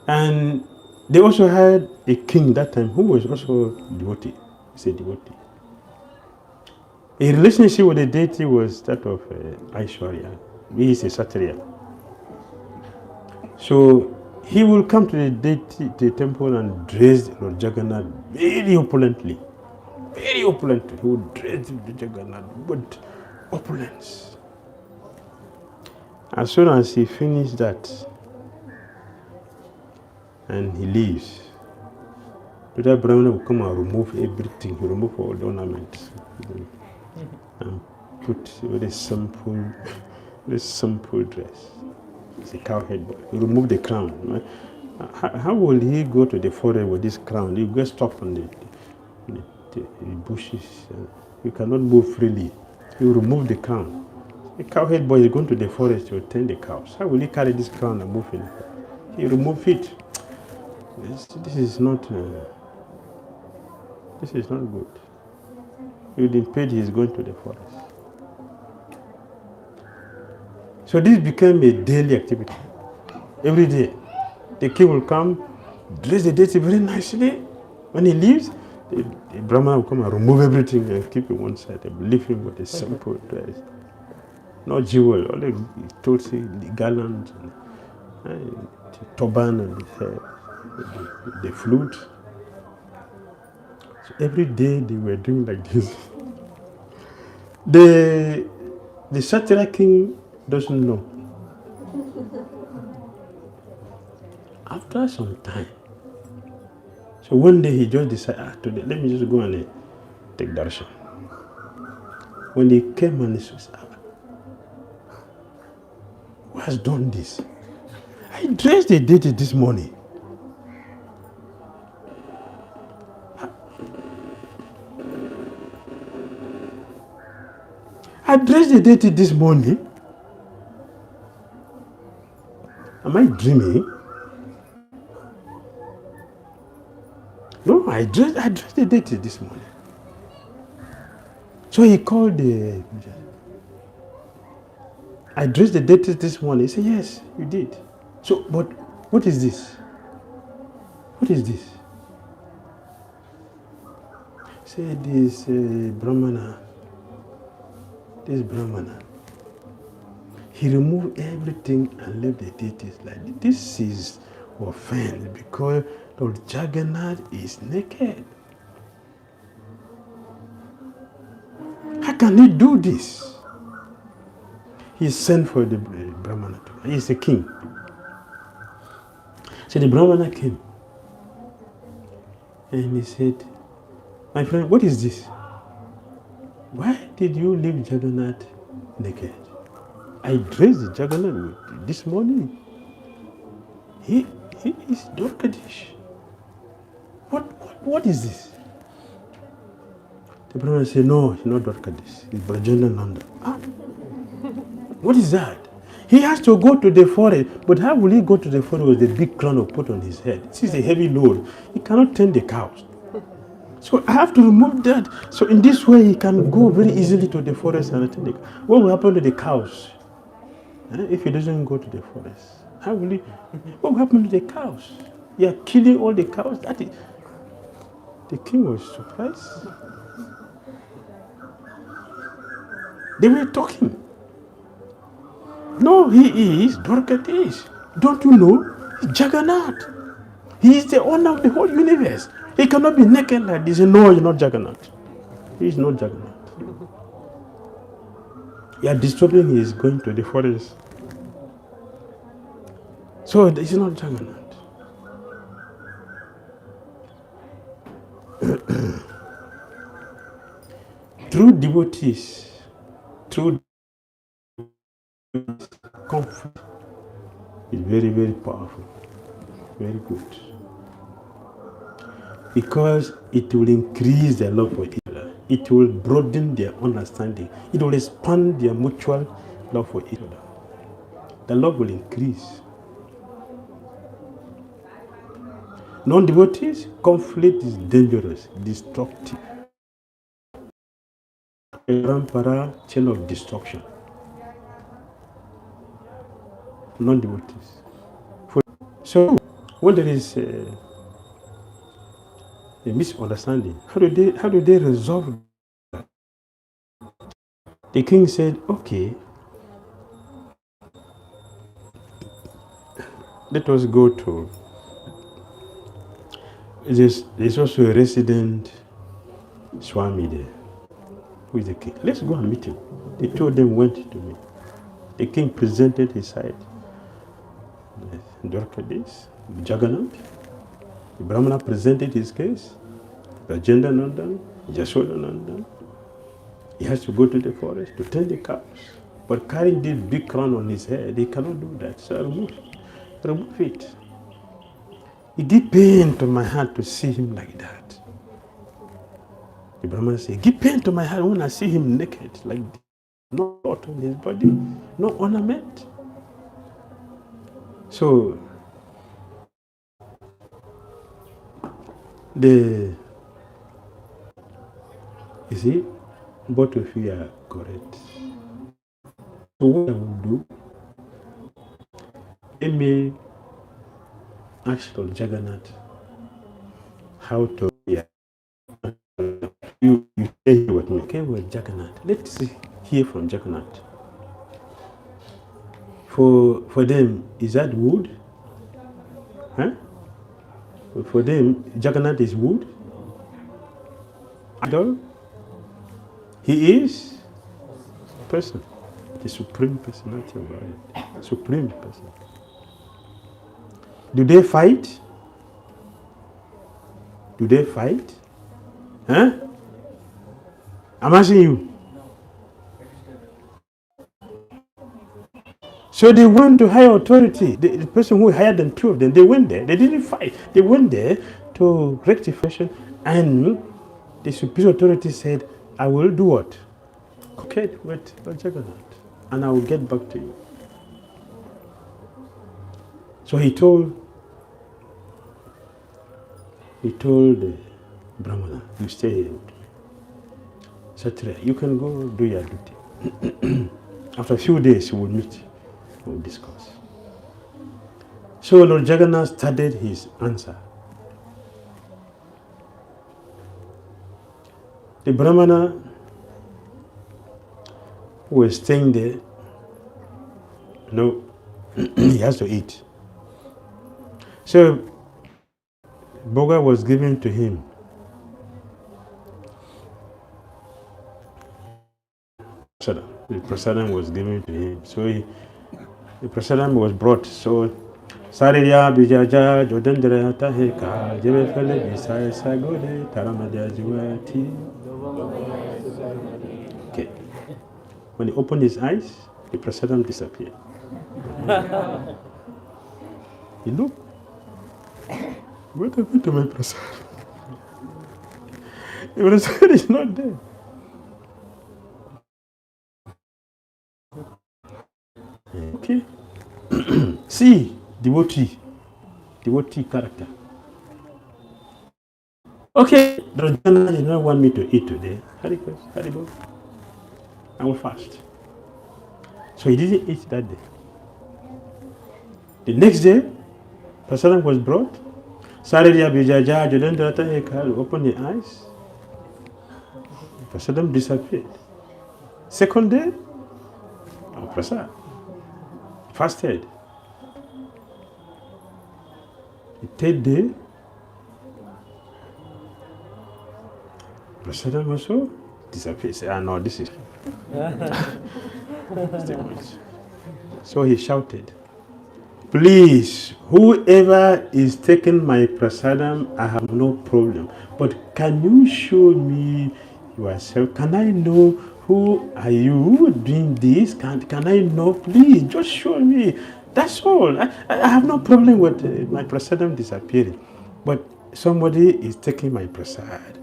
And they also had a king that time who was also devotee. He's a devotee. A relationship with the deity was that of Aishwarya. He is a Satriya. So he will come to the deity, the temple, and dress Lord Jagannath very opulently. Very opulently. He would dress the Jagannath with opulence. As soon as he finished that, and he leaves, the Brahmana will come and remove everything. He remove all the ornaments and put very simple dress. It's a cowhead boy. He remove the crown. How will he go to the forest with this crown? He gets stuck on the bushes. You cannot move freely. You remove the crown. A cowhead boy is going to the forest to tend the cows. How will he carry this crown and move in? He remove it. This is not good. He didn't pay, he is going to the forest. So this became a daily activity. Every day, the king will come, dress the deity very nicely. When he leaves, the Brahmana will come and remove everything and keep it one side and leave him with a simple dress. No jewel, all the tulsi, the garlands, and the turban and the flute. So every day they were doing like this. The Satyra king doesn't know. After some time, so one day he just decided, today let me just go and take darshan. When he came and he said, who has done this? I dressed the deity this morning. I dressed the deity this morning. Am I dreaming? I dressed the deity this morning. So he called the, I dressed the deity this morning. He said, yes, you did. So, but what is this? What is this? He said, this Brahmana, he removed everything and left the deities like this. This is offense because Lord Jagannath is naked. How can he do this? He sent for the Brahmana. He is a king. So the Brahmana came and he said, my friend, what is this? Why did you leave Jagannath naked? I dressed Jagannath this morning. He is Dwarkadish. What is this? The Brahmana said, no, he's not Dwarkadish. He's Brajendra Nanda. Ah, what is that? He has to go to the forest, but how will he go to the forest with the big crown put on his head? This is a heavy load. He cannot tend the cows. So I have to remove that. So in this way, he can go very easily to the forest and attend the cows. What will happen to the cows? If he doesn't go to the forest, how will he? What will happen to the cows? You are killing all the cows. That is, the king was surprised. They were talking. No, he is Dwarkadish. Don't you know? He's Jagannath. He is the owner of the whole universe. He cannot be naked like this. No, he's not Jagannath. He is not Jagannath. You are disturbing his going to the forest. So it's not Jagannath. True devotees, true comfort is very, very powerful, very good. Because it will increase their love for each other. It will broaden their understanding. It will expand their mutual love for each other. The love will increase. Non-devotees, conflict is dangerous, destructive. A rampara chain of destruction. Non-devotees. So, when there is a misunderstanding, how do they resolve that? The king said, okay, let us go to, there's also a resident Swami there, who is the king. Let's go and meet him. The two of them went to meet. The king presented his side. Dwarkadish, Jagannath. The Brahmana presented his case. Rajendra Nandan, Yashoda Nandan. He has to go to the forest to tend the cows. But carrying this big crown on his head, he cannot do that. So remove it. It did pain to my heart to see him like that. The Brahmana said, it give pain to my heart when I see him naked like this. No cloth on his body, no ornament. So you see, both of you are correct. So what I will do, let me ask Lord Jagannath how to you hear with me. Okay, with Jagannath. Let's hear from Jagannath. For them, is that wood? Huh? For them, Jagannath is wood. Idol. He is person, the supreme personality of God. Supreme person. Do they fight? Do they fight? Huh? I'm asking you. So they went to higher authority. The person who hired them, two of them, they went there. They didn't fight. They went there to rectify, and the superior authority said, I will do what? Okay, wait, Jagannath, and I will get back to you. So he told Brahmana, you stay here. Kshatriya, you can go do your duty. After a few days, we will meet, we will discuss. So Lord Jagannath studied his answer. The Brahmana who was staying there, he has to eat. So Bhoga was given to him. The prasadam was given to him. So the prasadam was brought. So Sariya Bijaja Jodendra Taheka Jevefele Bisai Sagode Taramadya Jiwati. Okay. When he opened his eyes, the prasadam disappeared. He looked. What happened to my prasadam? The prasadam is not there. Okay. See, devotee character. Okay, Rajana did not want me to eat today. Haribol. I will fast. So he didn't eat that day. The next day, prasadam was brought. Saririya Bijaja Jodendrata Hekal opened the eyes. Prasadam disappeared. Second day, prasad. Fasted. The third day, prasadam also disappeared. Say, no, this is too much. So he shouted, please, whoever is taking my prasadam, I have no problem. But can you show me yourself? Can I know who are you doing this? Can I know? Please, just show me. That's all. I have no problem with my prasadam disappearing. But somebody is taking my prasad.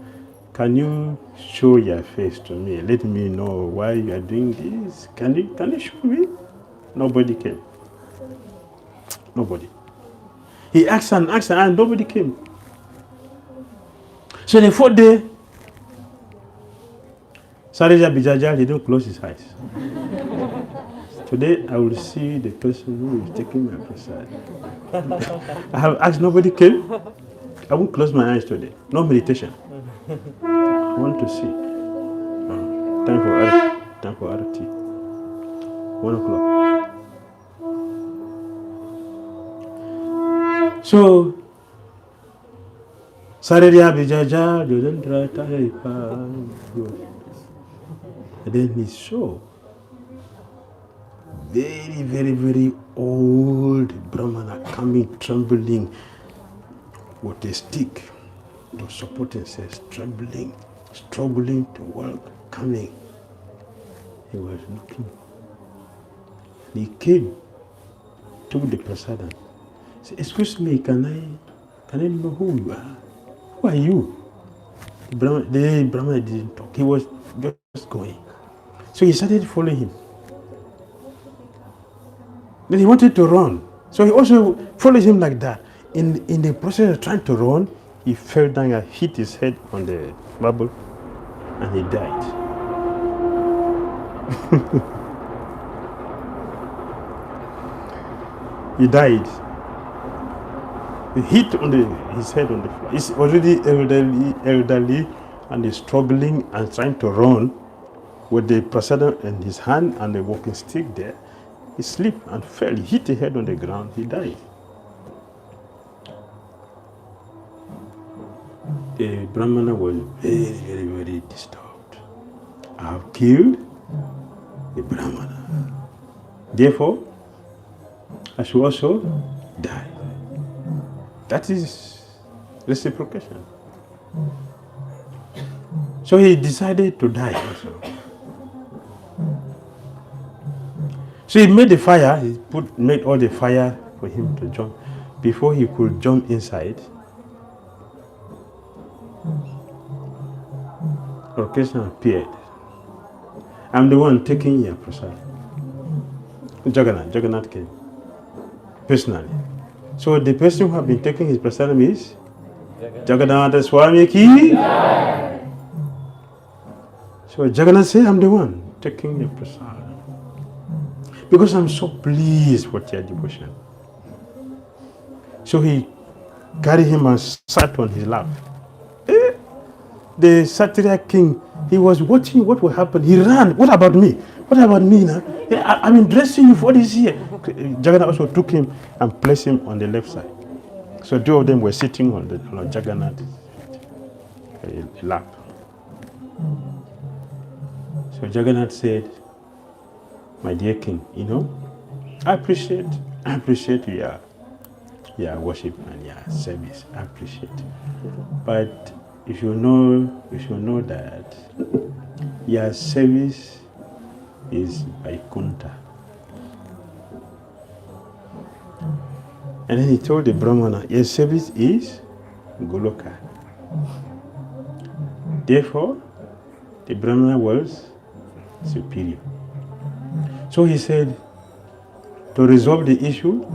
Can you show your face to me? Let me know why you are doing this. Can you show me? Nobody came. Nobody. He asked and nobody came. So the fourth day, Sarija Bijaja didn't close his eyes. Today I will see the person who is taking my prasad. I have asked, nobody came. I won't close my eyes today. No meditation. I want to see. Time for Arati. 1 o'clock. So, Saririya Bijaja Jodendra Taheka. And then he saw very, very, very old Brahmana coming, trembling with a stick to support himself, trembling, struggling to walk, coming. He was looking. He came, took the prasadam. Said, excuse me, can I know who you are? Who are you? The Brahmana didn't talk. He was just going. So he started following him. Then he wanted to run. So he also followed him like that. In the process of trying to run, he fell down and hit his head on the marble and he died. He died. He hit his head on the floor. He's already elderly and he's struggling and trying to run with the prasadam in his hand and the walking stick there. He slipped and fell. He hit his head on the ground. He died. The Brahmana was very, very, very disturbed. I have killed the Brahmana. Therefore, I should also die. That is reciprocation. So he decided to die also. So he made the fire, made all the fire for him to jump. Before he could jump inside, Krishna appeared. I'm the one taking your prasad. Jagannath came personally. So the person who has been taking his prasadam is Jagannath Swami ki. So Jagannath said, I'm the one taking the prasad. Because I'm so pleased with your devotion. So he carried him and sat on his lap. The Satirya king, he was watching what will happen. He ran. What about me? What about me now? I've been dressing you for this year. Jagannath also took him and placed him on the left side. So two of them were sitting on Jagannath's lap. So Jagannath said, my dear king, I appreciate your worship and your service. I appreciate it. But you should know that your service is Vaikuntha. And then he told the Brahmana, your service is Goloka. Therefore, the Brahmana was superior. So he said, to resolve the issue,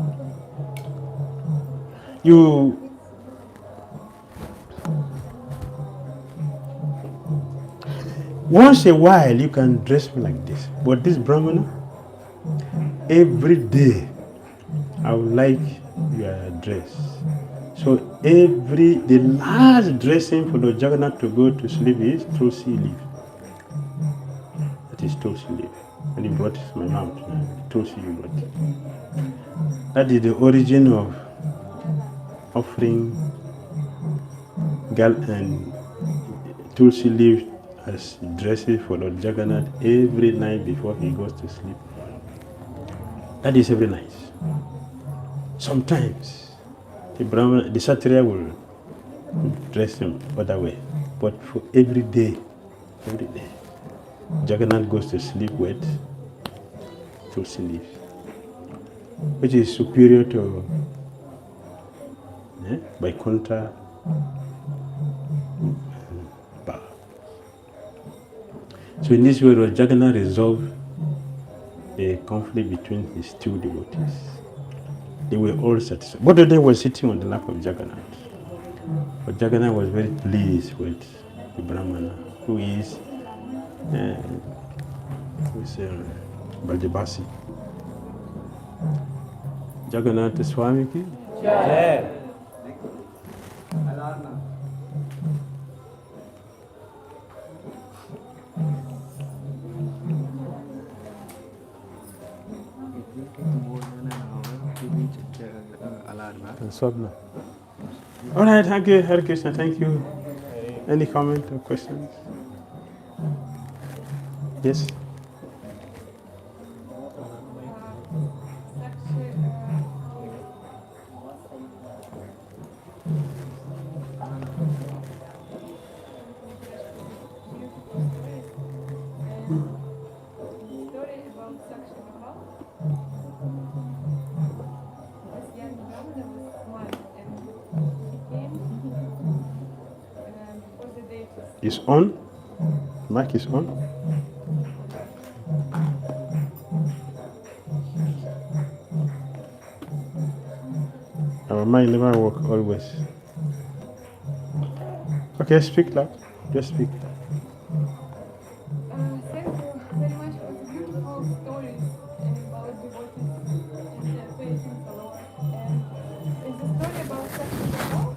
once a while you can dress me like this, but this Brahmana, every day I would like your dress. So the last dressing for Lord Jagannath to go to sleep is Tulsi leaf. That is Tulsi leaf. And he brought my mouth, Tulsi you brought. That is the origin of offering and Tulsi leaf as dresses for Lord Jagannath every night before he goes to sleep. That is every night. Sometimes the Kshatriya will dress him other way, but for every day, Jagannath goes to sleep with Tulsi leaf, which is superior to Vaikuntha. So in this way, Lord Jagannath resolved the conflict between his two devotees. They were all satisfied. Both of them were sitting on the lap of Jagannath. But Jagannath was very pleased with the Brahmana, who is Baldebasi. Jagannath Swami ki. Alarna. All right, thank you, Hare Krishna, thank you. Any comment or questions? Yes? Story about Saksi-gopala. This young Brahmana was smart and he came for the deities. Is on? Mic is on? Our mic never work always. Okay, speak loud. Just speak. Thank you very much for the beautiful stories about devotees and their patience alone. And in the story about Saksi-gopala,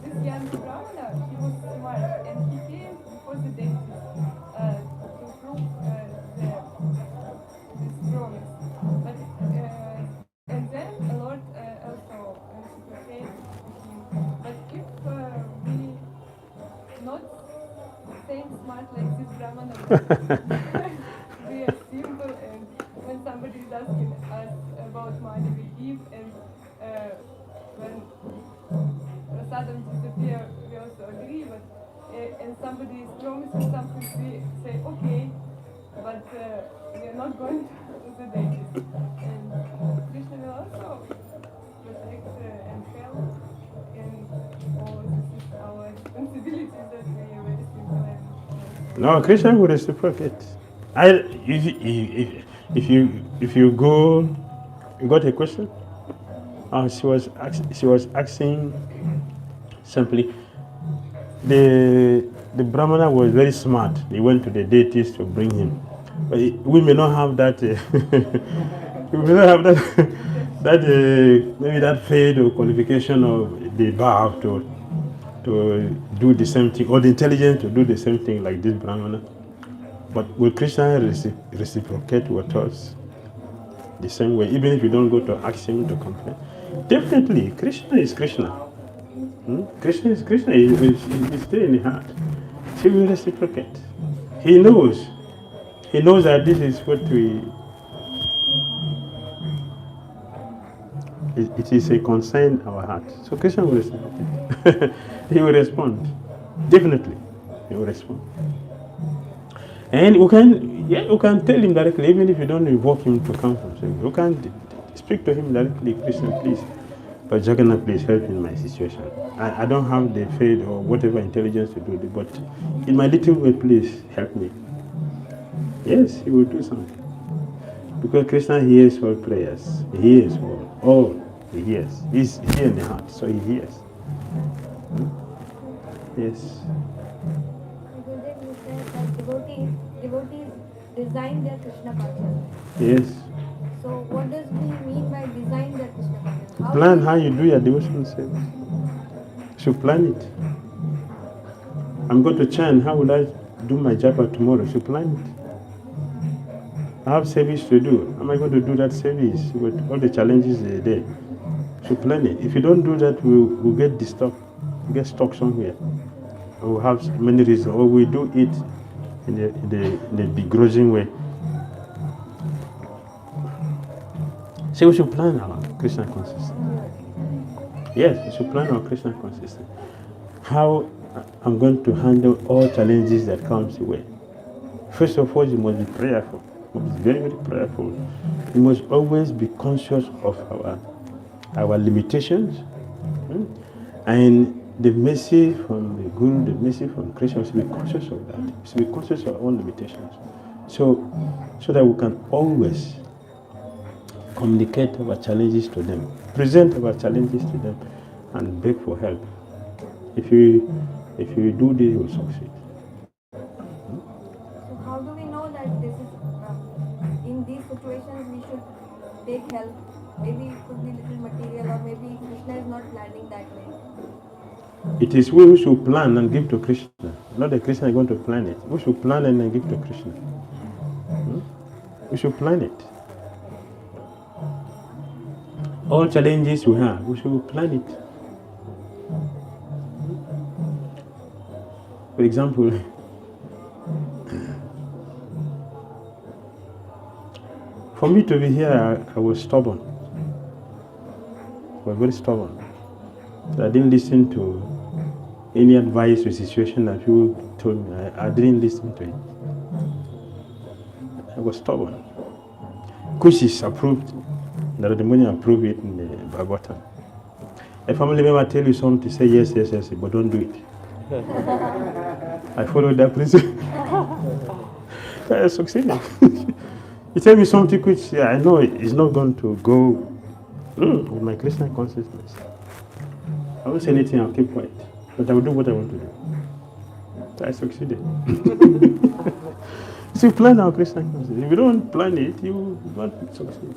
this young Brahmana, he was smart and he came before the deities to prove this promise. But and then the Lord also reciprocated him. But if we not saying smart like this Brahmana, we are simple, and when somebody is asking us about money, we give, and when prasadam disappear, we also agree, but and somebody is promising something, we say okay, but we are not going to the deities. And Krishna will also protect and help, and all this is our responsibility that we are very simple and No, Krishna will reciprocate. If you go, you got a question? She was asking Simply, the Brahmana was very smart. He went to the deities to bring him. But we may not have that. We may not have that. That maybe that faith or qualification of the Bhav to do the same thing, or the intelligence to do the same thing like this Brahmana. But will Krishna reciprocate with us the same way, even if you don't go to ask him to complain? Definitely, Krishna is Krishna. Krishna is Krishna. He's still in the heart. He will reciprocate. He knows. He knows that this is what it is a concern in our heart. So Krishna will reciprocate. He will respond. Definitely, he will respond. And you can tell him directly, even if you don't invoke him to come from somewhere. You can speak to him directly, Krishna, please. But Jagannath, please help in my situation. I don't have the faith or whatever intelligence to do it, but in my little way, please help me. Yes, he will do something. Because Krishna hears all prayers. He hears all. He hears. He's here in the heart, so he hears. Yes. Gurudev, you said that devotees design their Krishna consciousness. Yes. So what does he mean by design their Krishna consciousness? Plan how you do your devotional service. You should plan it. I'm going to chant. How will I do my japa tomorrow? You should plan it. I have service to do. How am I going to do that service with all the challenges there? You should plan it. If you don't do that, we'll get disturbed. We'll get stuck somewhere. We'll have many reasons. Or we do it in the begrudging way. So we should plan our Krishna consciousness. Yes, we should plan our Krishna consciousness. How I'm going to handle all challenges that comes your way. First of all, you must be prayerful. You must be very, very prayerful. You must always be conscious of our limitations. And the mercy from the Guru, the mercy from Krishna, we should be conscious of that. We should be conscious of our own limitations. So that we can always communicate our challenges to them, present our challenges to them, and beg for help. If you do this, you will succeed. So how do we know that this is in these situations we should take help? Maybe it could be little material, or maybe Krishna is not planning that way. It is we who should plan and give to Krishna. Not that Krishna is going to plan it. We should plan and then give to Krishna. We should plan it. All challenges we have, we should plan it. For example, for me to be here, I was stubborn. I was very stubborn. I didn't listen to any advice or situation that people told me. I didn't listen to it. I was stubborn. Kushis approved. Narada approved it in the Bhagavatam. A family member tell you something, say yes, but don't do it. I followed that principle. I succeeded. He tell me something which I know is not going to go with my Krishna consciousness. I won't say anything, I'll keep quiet. But I will do what I want to do. So I succeeded. So plan our Krishna consciousness. If you don't plan it, you won't succeed.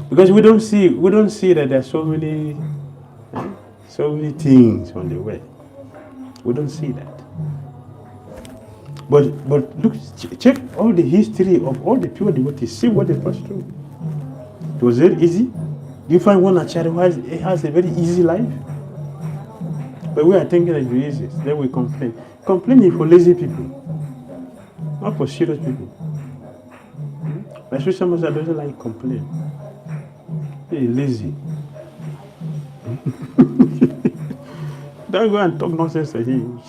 Because we don't see that there are so many things on the way. We don't see that. But look, check all the history of all the pure devotees. See what they passed through. Was it easy? Do you find one acharya who has a very easy life? But we are thinking it's easy. Then we complain. Complaining for lazy people, not for serious people. My sister doesn't like complain. He's lazy. Don't go and talk nonsense to him.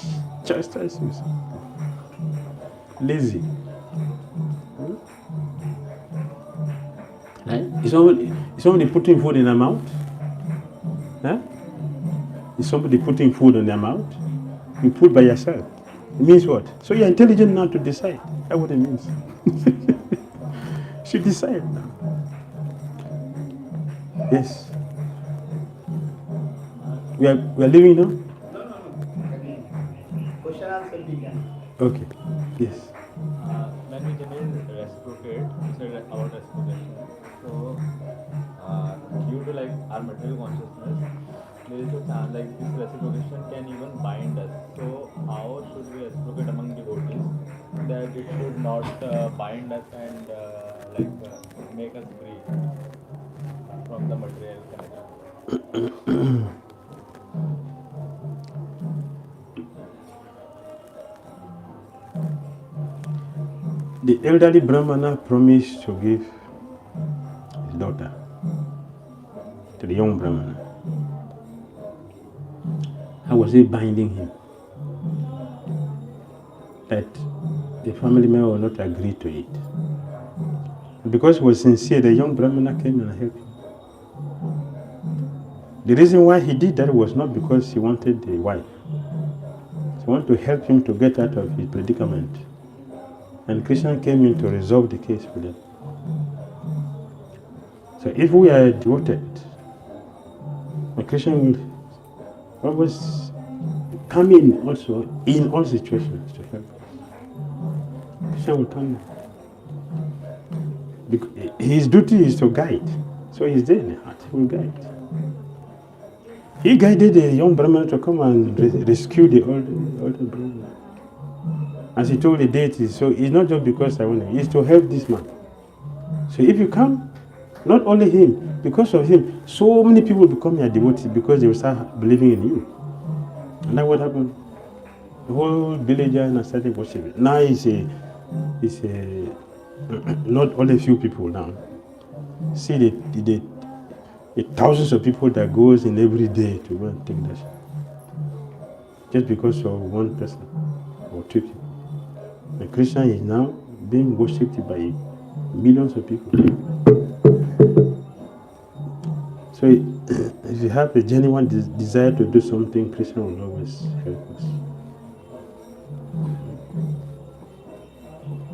Chastise him. Lazy. Is somebody putting food in their mouth? Huh? Is somebody putting food in their mouth? You put by yourself. It means what? So you're intelligent now to decide. That's what it means. You should decide now. Yes. We are leaving now? Question answer we can. Okay. Yes. When we generate reciprocate, we said about reciprocation. So, due to like our material consciousness, there is a chance like this reciprocation can even bind us. So, how should we reciprocate among devotees that it should not bind us and make us free from the material connection? The elderly Brahmana promised to give his daughter to the young Brahmana. How was he binding him? That the family member will not agree to it. Because he was sincere, the young Brahmana came and helped him. The reason why he did that was not because he wanted the wife. He wanted to help him to get out of his predicament. And Krishna came in to resolve the case for them. So if we are devoted, Krishna will always come in also in all situations to help us. Krishna will come in. His duty is to guide. So he's there in the heart, he will guide. He guided the young Brahmana to come and rescue the older Brahmana. As he told the deities, so it's not just because I want him, it's to help this man. So if you come, not only him, because of him, so many people become your devotees because they will start believing in you. And that's what happened. The whole villagers started worshiping. Now it's not only a few people now. See the thousands of people that goes in every day to go and take darshan. Just because of one person or two people. And Krishna is now being worshipped by millions of people. So if you have a genuine desire to do something, Krishna will always help us.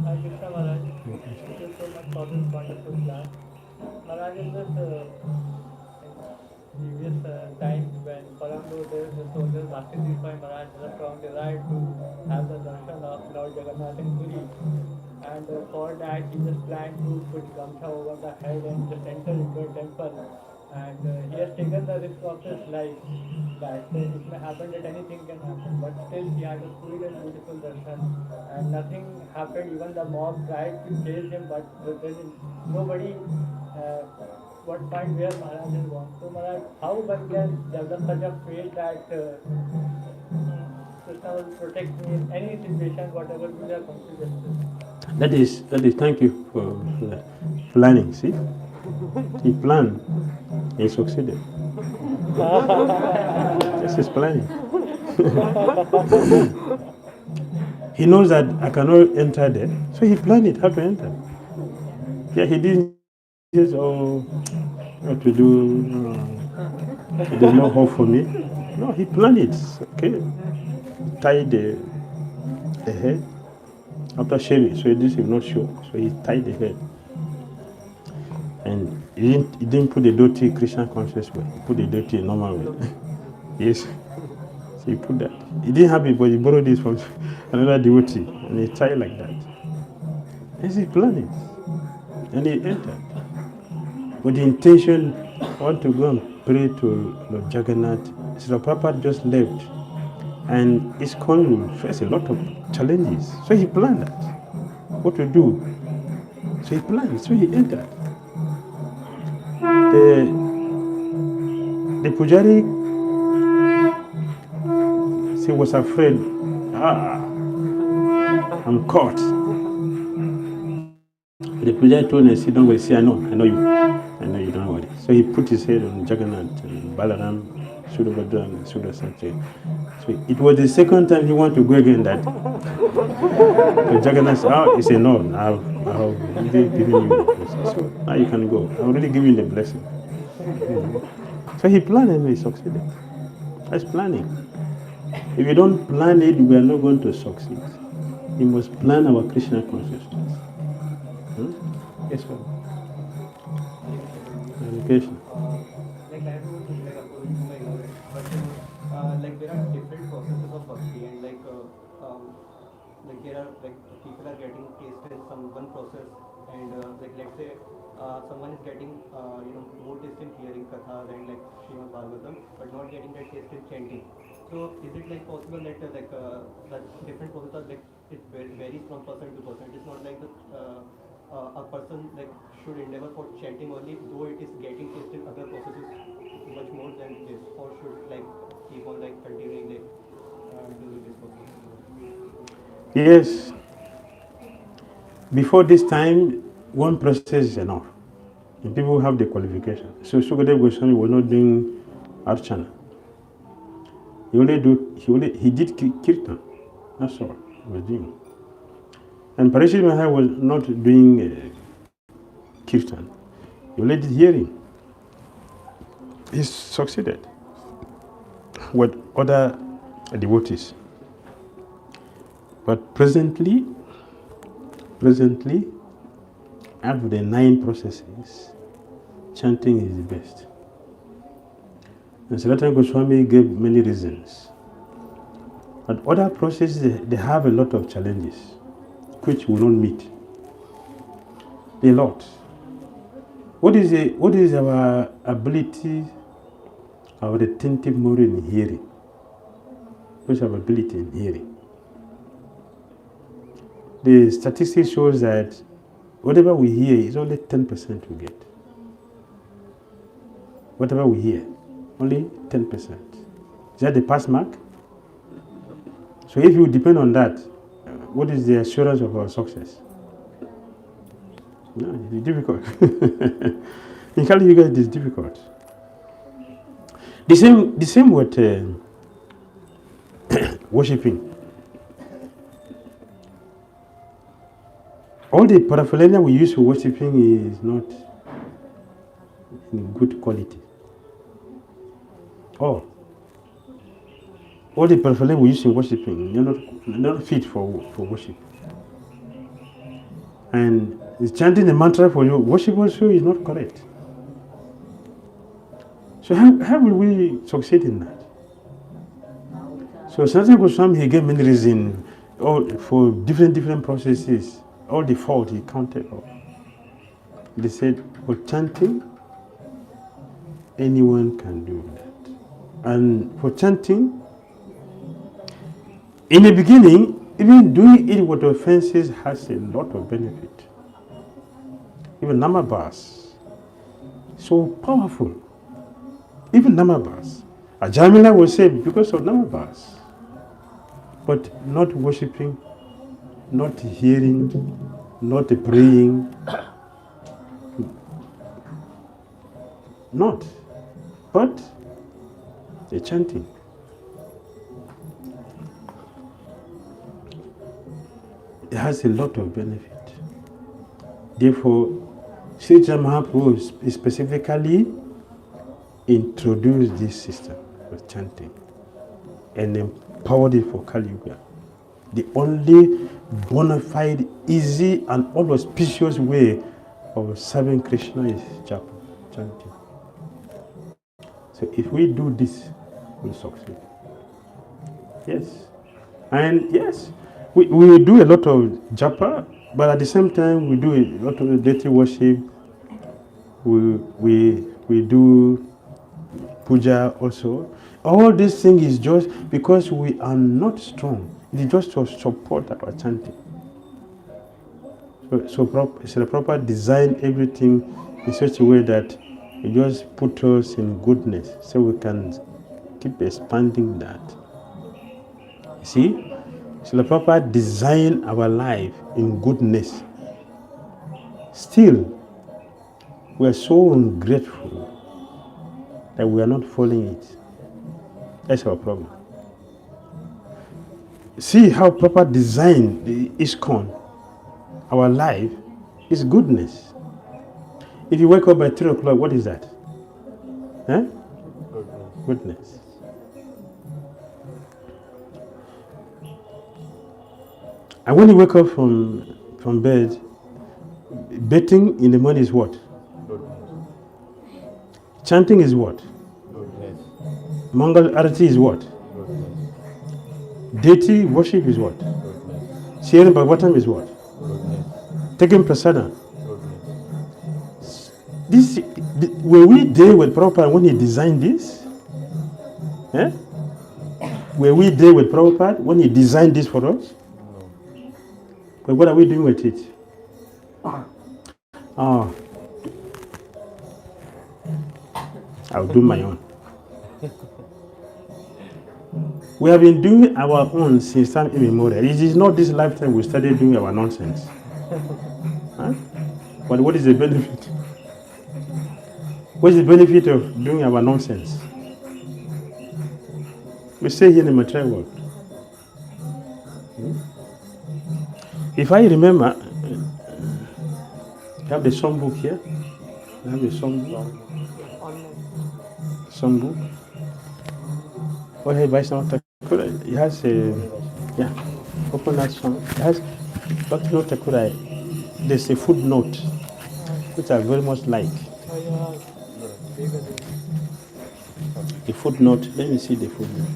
Hi Krishna Maharaj. Thank you so much for this wonderful class. Maharaj, in this previous times when Paramlord, the soldiers, Saksi-gopala Maharaj was from desire to have the darshan of Lord Jagannath in Puri. And for that he just planned to put gamcha over the head and just enter into a temple. And he has taken the risk of his life that it may happen that anything can happen, but still he had a sweet and beautiful darshan and nothing happened. Even the mob tried to chase him, but then nobody what point where Maharaj is gone. So Maharaj, how one can develop such a faith that Krishna will protect me in any situation, whatever we are considered. That is, thank you for that. Planning, see? He planned, he succeeded. This is planning. He knows that I cannot enter there, so he planned it, how to enter. Yeah, he didn't just, what to do, there's no hope for me. No, he planned it, okay? Tied the head. After shaving, so this will not show. So he tied the head. And he didn't put the dhoti Krishna conscious way. He put the dhoti normal way. Yes. So he put that. He didn't have it, but he borrowed this from another devotee. And he tied like that. And he planned it. And he entered. With the intention, I want to go and pray to Lord Jagannath. So Papa just left. And ISKCON will face a lot of challenges. So he planned that. What to do. So he planned. So he entered. The Pujari, she was afraid. I'm caught. The Pujari told her, "See, don't worry. See, I know you. I know you, don't worry." So he put his head on Jagannath and Balaram, Sudabhadra and Sudasatya. So it was the second time he wanted to go again that. So Jagannath said, he said, "No, I've already given you the blessing. So now you can go. I've already given you the blessing." So he planned and he succeeded. That's planning. If you don't plan it, we are not going to succeed. We must plan our Krishna consciousness. Yes, sir. Education. Like I have to like a like there are like people are getting taste in some one process, and like let's say someone is getting more taste in hearing kathas and like Srimad Bhagavatam, but not getting that taste in chanting. So is it like possible that that different processes are like it varies from person to person? It's not like a person like should endeavor for chanting only, though it is getting taste in other processes much more than this, or should like keep on like continuing like doing this process. Yes. Before this time, one process is enough. And people have the qualification. So Sukadeva Goswami was not doing Archana. He did Kirtan. That's all he was doing. And Parishit Maharaj was not doing Kirtan. He only did hearing. He succeeded with other devotees. But presently, out of the 9 processes, chanting is the best. And Sanatana Goswami gave many reasons. But other processes, they have a lot of challenges, which will not meet. A lot. What is our ability, our retentive memory in hearing? What is our ability in hearing? The statistics shows that whatever we hear is only 10% we get. Whatever we hear, only 10%. Is that the pass mark? So if you depend on that, what is the assurance of our success? No, it's difficult. In Kali Yuga, it is difficult. The same with worshipping. All the paraphernalia we use for worshipping is not in good quality. All the paraphernalia we use in worshipping, they're not fit for worship. And chanting the mantra for your worship also is not correct. So how will we succeed in that? So Sanatana Goswami, he gave many reasons for different processes. All the fault he counted up. They said, for chanting, anyone can do that. And for chanting, in the beginning, even doing it with offenses has a lot of benefit. Even Namabas, so powerful. Even Namabas. Ajamila was saved because of Namabas. But not worshipping, not hearing, not praying, not, but the chanting. It has a lot of benefit. Therefore, Sri Mahaprabhu specifically introduced this system of chanting and empowered it for Kali Yuga. The only bona fide, easy, and auspicious way of serving Krishna is japa, chanting. So if we do this, we'll succeed. Yes. And yes, we do a lot of japa, but at the same time we do a lot of deity worship. We do puja also. All this thing is just because we are not strong. It is just to support our chanting. So it's a proper design everything in such a way that it just put us in goodness, so we can keep expanding that. See, so the proper design our life in goodness. Still, we are so ungrateful that we are not following it. That's our problem. See how proper design the ISKCON, our life, is goodness. If you wake up by 3 o'clock, what is that? Huh? Goodness. And when you wake up from bed, bathing in the morning is what? Chanting is what? Mangal Arati is what? Deity worship is what? Goodness. Sharing Bhagavatam is what? Goodness. Taking prasada. Goodness. Were we there with Prabhupada when he designed this? Eh? Were we there with Prabhupada when he designed this for us? No. But what are we doing with it? Oh, I'll do my own. We have been doing our own since time immemorial. It is not this lifetime we started doing our nonsense. Huh? But what is the benefit? What is the benefit of doing our nonsense? We stay here in the material world. If I remember, you have the song book here. You have the song book. Song book. Oh, hey, Vaishnava Thakura. It has a, yeah, open that song. It has Bhakti Thakura. There's a footnote, which I very much like. A footnote. Let me see the footnote.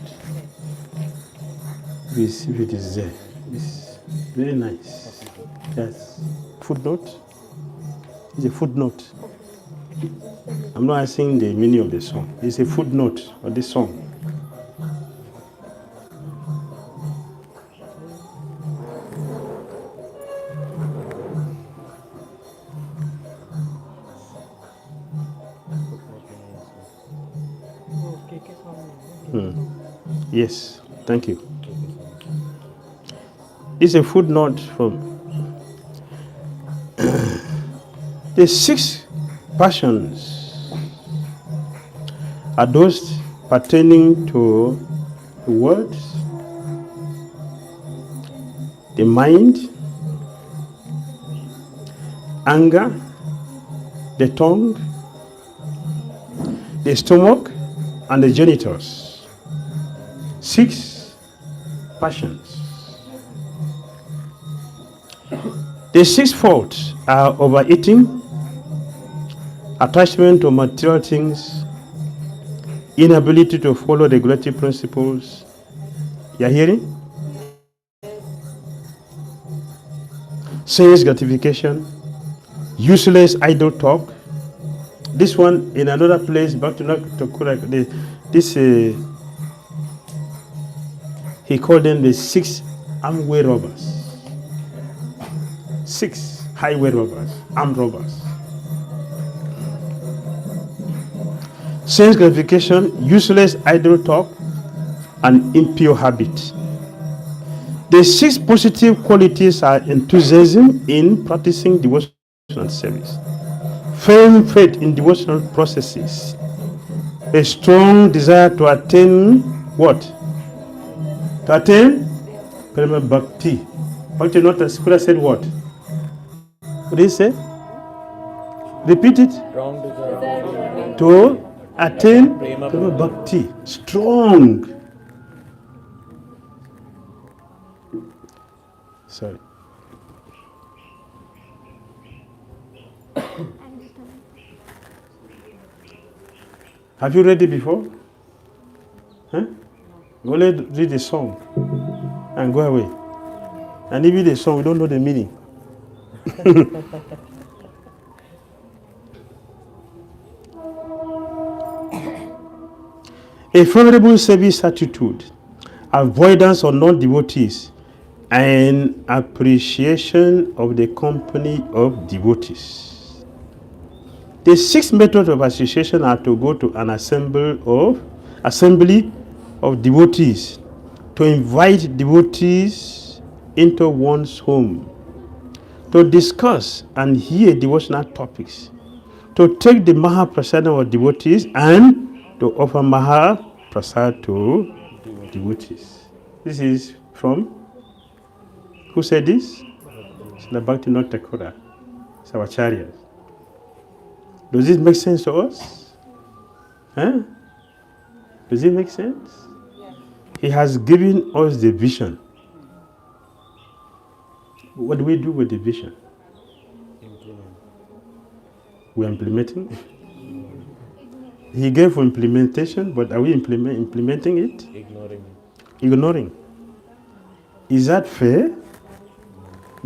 If it is there. It's very nice. Yes. Footnote. It's a footnote. I'm not asking the meaning of the song. It's a footnote of the song. Yes, thank you. It's a footnote from the 6 passions are those pertaining to the words, the mind, anger, the tongue, the stomach, and the genitals. 6 passions. The 6 faults are overeating, attachment to material things, inability to follow regulatory principles. You are hearing? Sense gratification, useless idle talk. This one in another place, back to correct this. He called them the 6 armway robbers. 6 highway robbers, armed robbers. Sense gratification, useless idle talk, and impure habit. The 6 positive qualities are enthusiasm in practicing devotional service, firm faith in devotional processes, a strong desire to attain what? To attain Prema Bhakti. Bhakti not as Kura said what? What did he say? Repeat it. Strong desire. To attain Prema Bhakti. Strong. Sorry. Have you read it before? Huh? Go read the song and go away. And even the song, we don't know the meaning. A favorable service attitude, avoidance of non-devotees, and appreciation of the company of devotees. The 6 methods of association are to go to an assembly of devotees, to invite devotees into one's home, to discuss and hear devotional topics, to take the Mahaprasada of devotees, and to offer Mahaprasad to devotees. This is from, who said this? It's the Bhakti Thakura. It's our Acharyas. Does this make sense to us? Huh? Does it make sense? Yes. He has given us the vision. What do we do with the vision? We're implementing. He gave for implementation, but are we implementing it? Ignoring. Ignoring. Is that fair?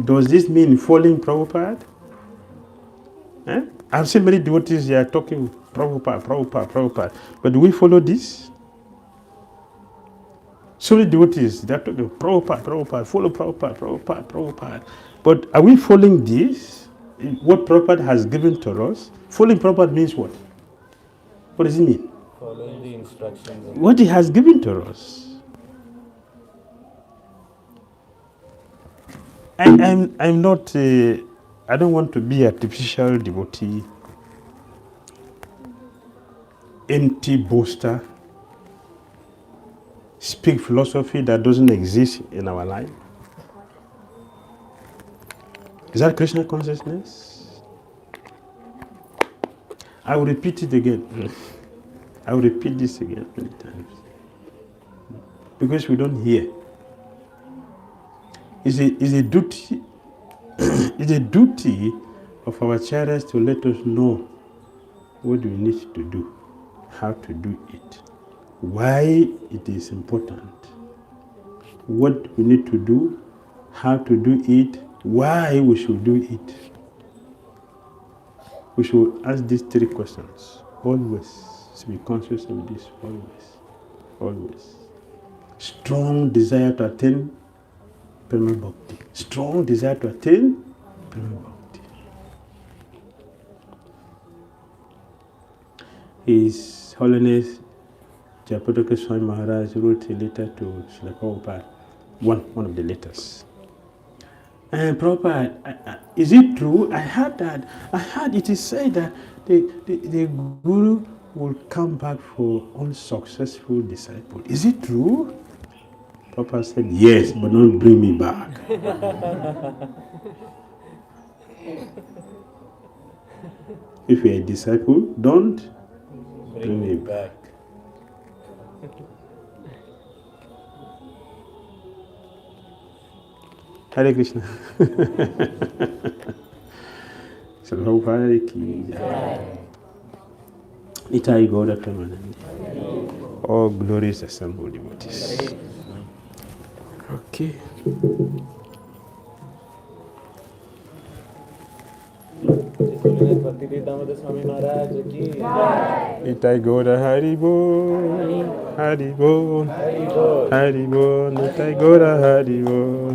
Does this mean following Prabhupada? I've seen many devotees here talking Prabhupada. But do we follow this? So many devotees, they're talking Prabhupada, follow Prabhupada. But are we following this? What Prabhupada has given to us? Following Prabhupada means what? What does it mean? Following the instructions. What he has given to us. I'm not, I don't want to be a artificial devotee, empty boaster, speak philosophy that doesn't exist in our life. Is that Krishna consciousness? I will repeat it again. I will repeat this again many times. Because we don't hear. It's a duty it's a duty of our charities to let us know what we need to do, how to do it, why it is important, what we need to do, how to do it, why we should do it. We should ask these three questions always, to be conscious of this always. Strong desire to attain Prema Bhakti. Strong desire to attain Prema Bhakti. His Holiness Jayapataka Swami Maharaj wrote a letter to Srila Prabhupada, one of the letters. And Prabhupada, is it true? I heard it is said that the Guru will come back for unsuccessful disciples. Is it true? Prabhupada said, yes, but don't bring me back. If you're a disciple, don't bring me back. Hare Krishna. Prabhupada ki jai. 𝐒𝐰𝐬𝐢. All glories assembled devotees. Okay. Bhakti Damodara Swami Maharaj ki 𝐒𝐰𝐬𝐢 Haribol, Haribol, Haribol, 𝐒𝐰𝐬𝐢 Haribol.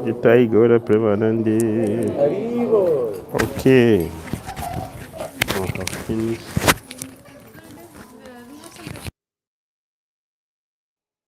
𝐒𝐰𝐬𝐢 Premanande. Okay.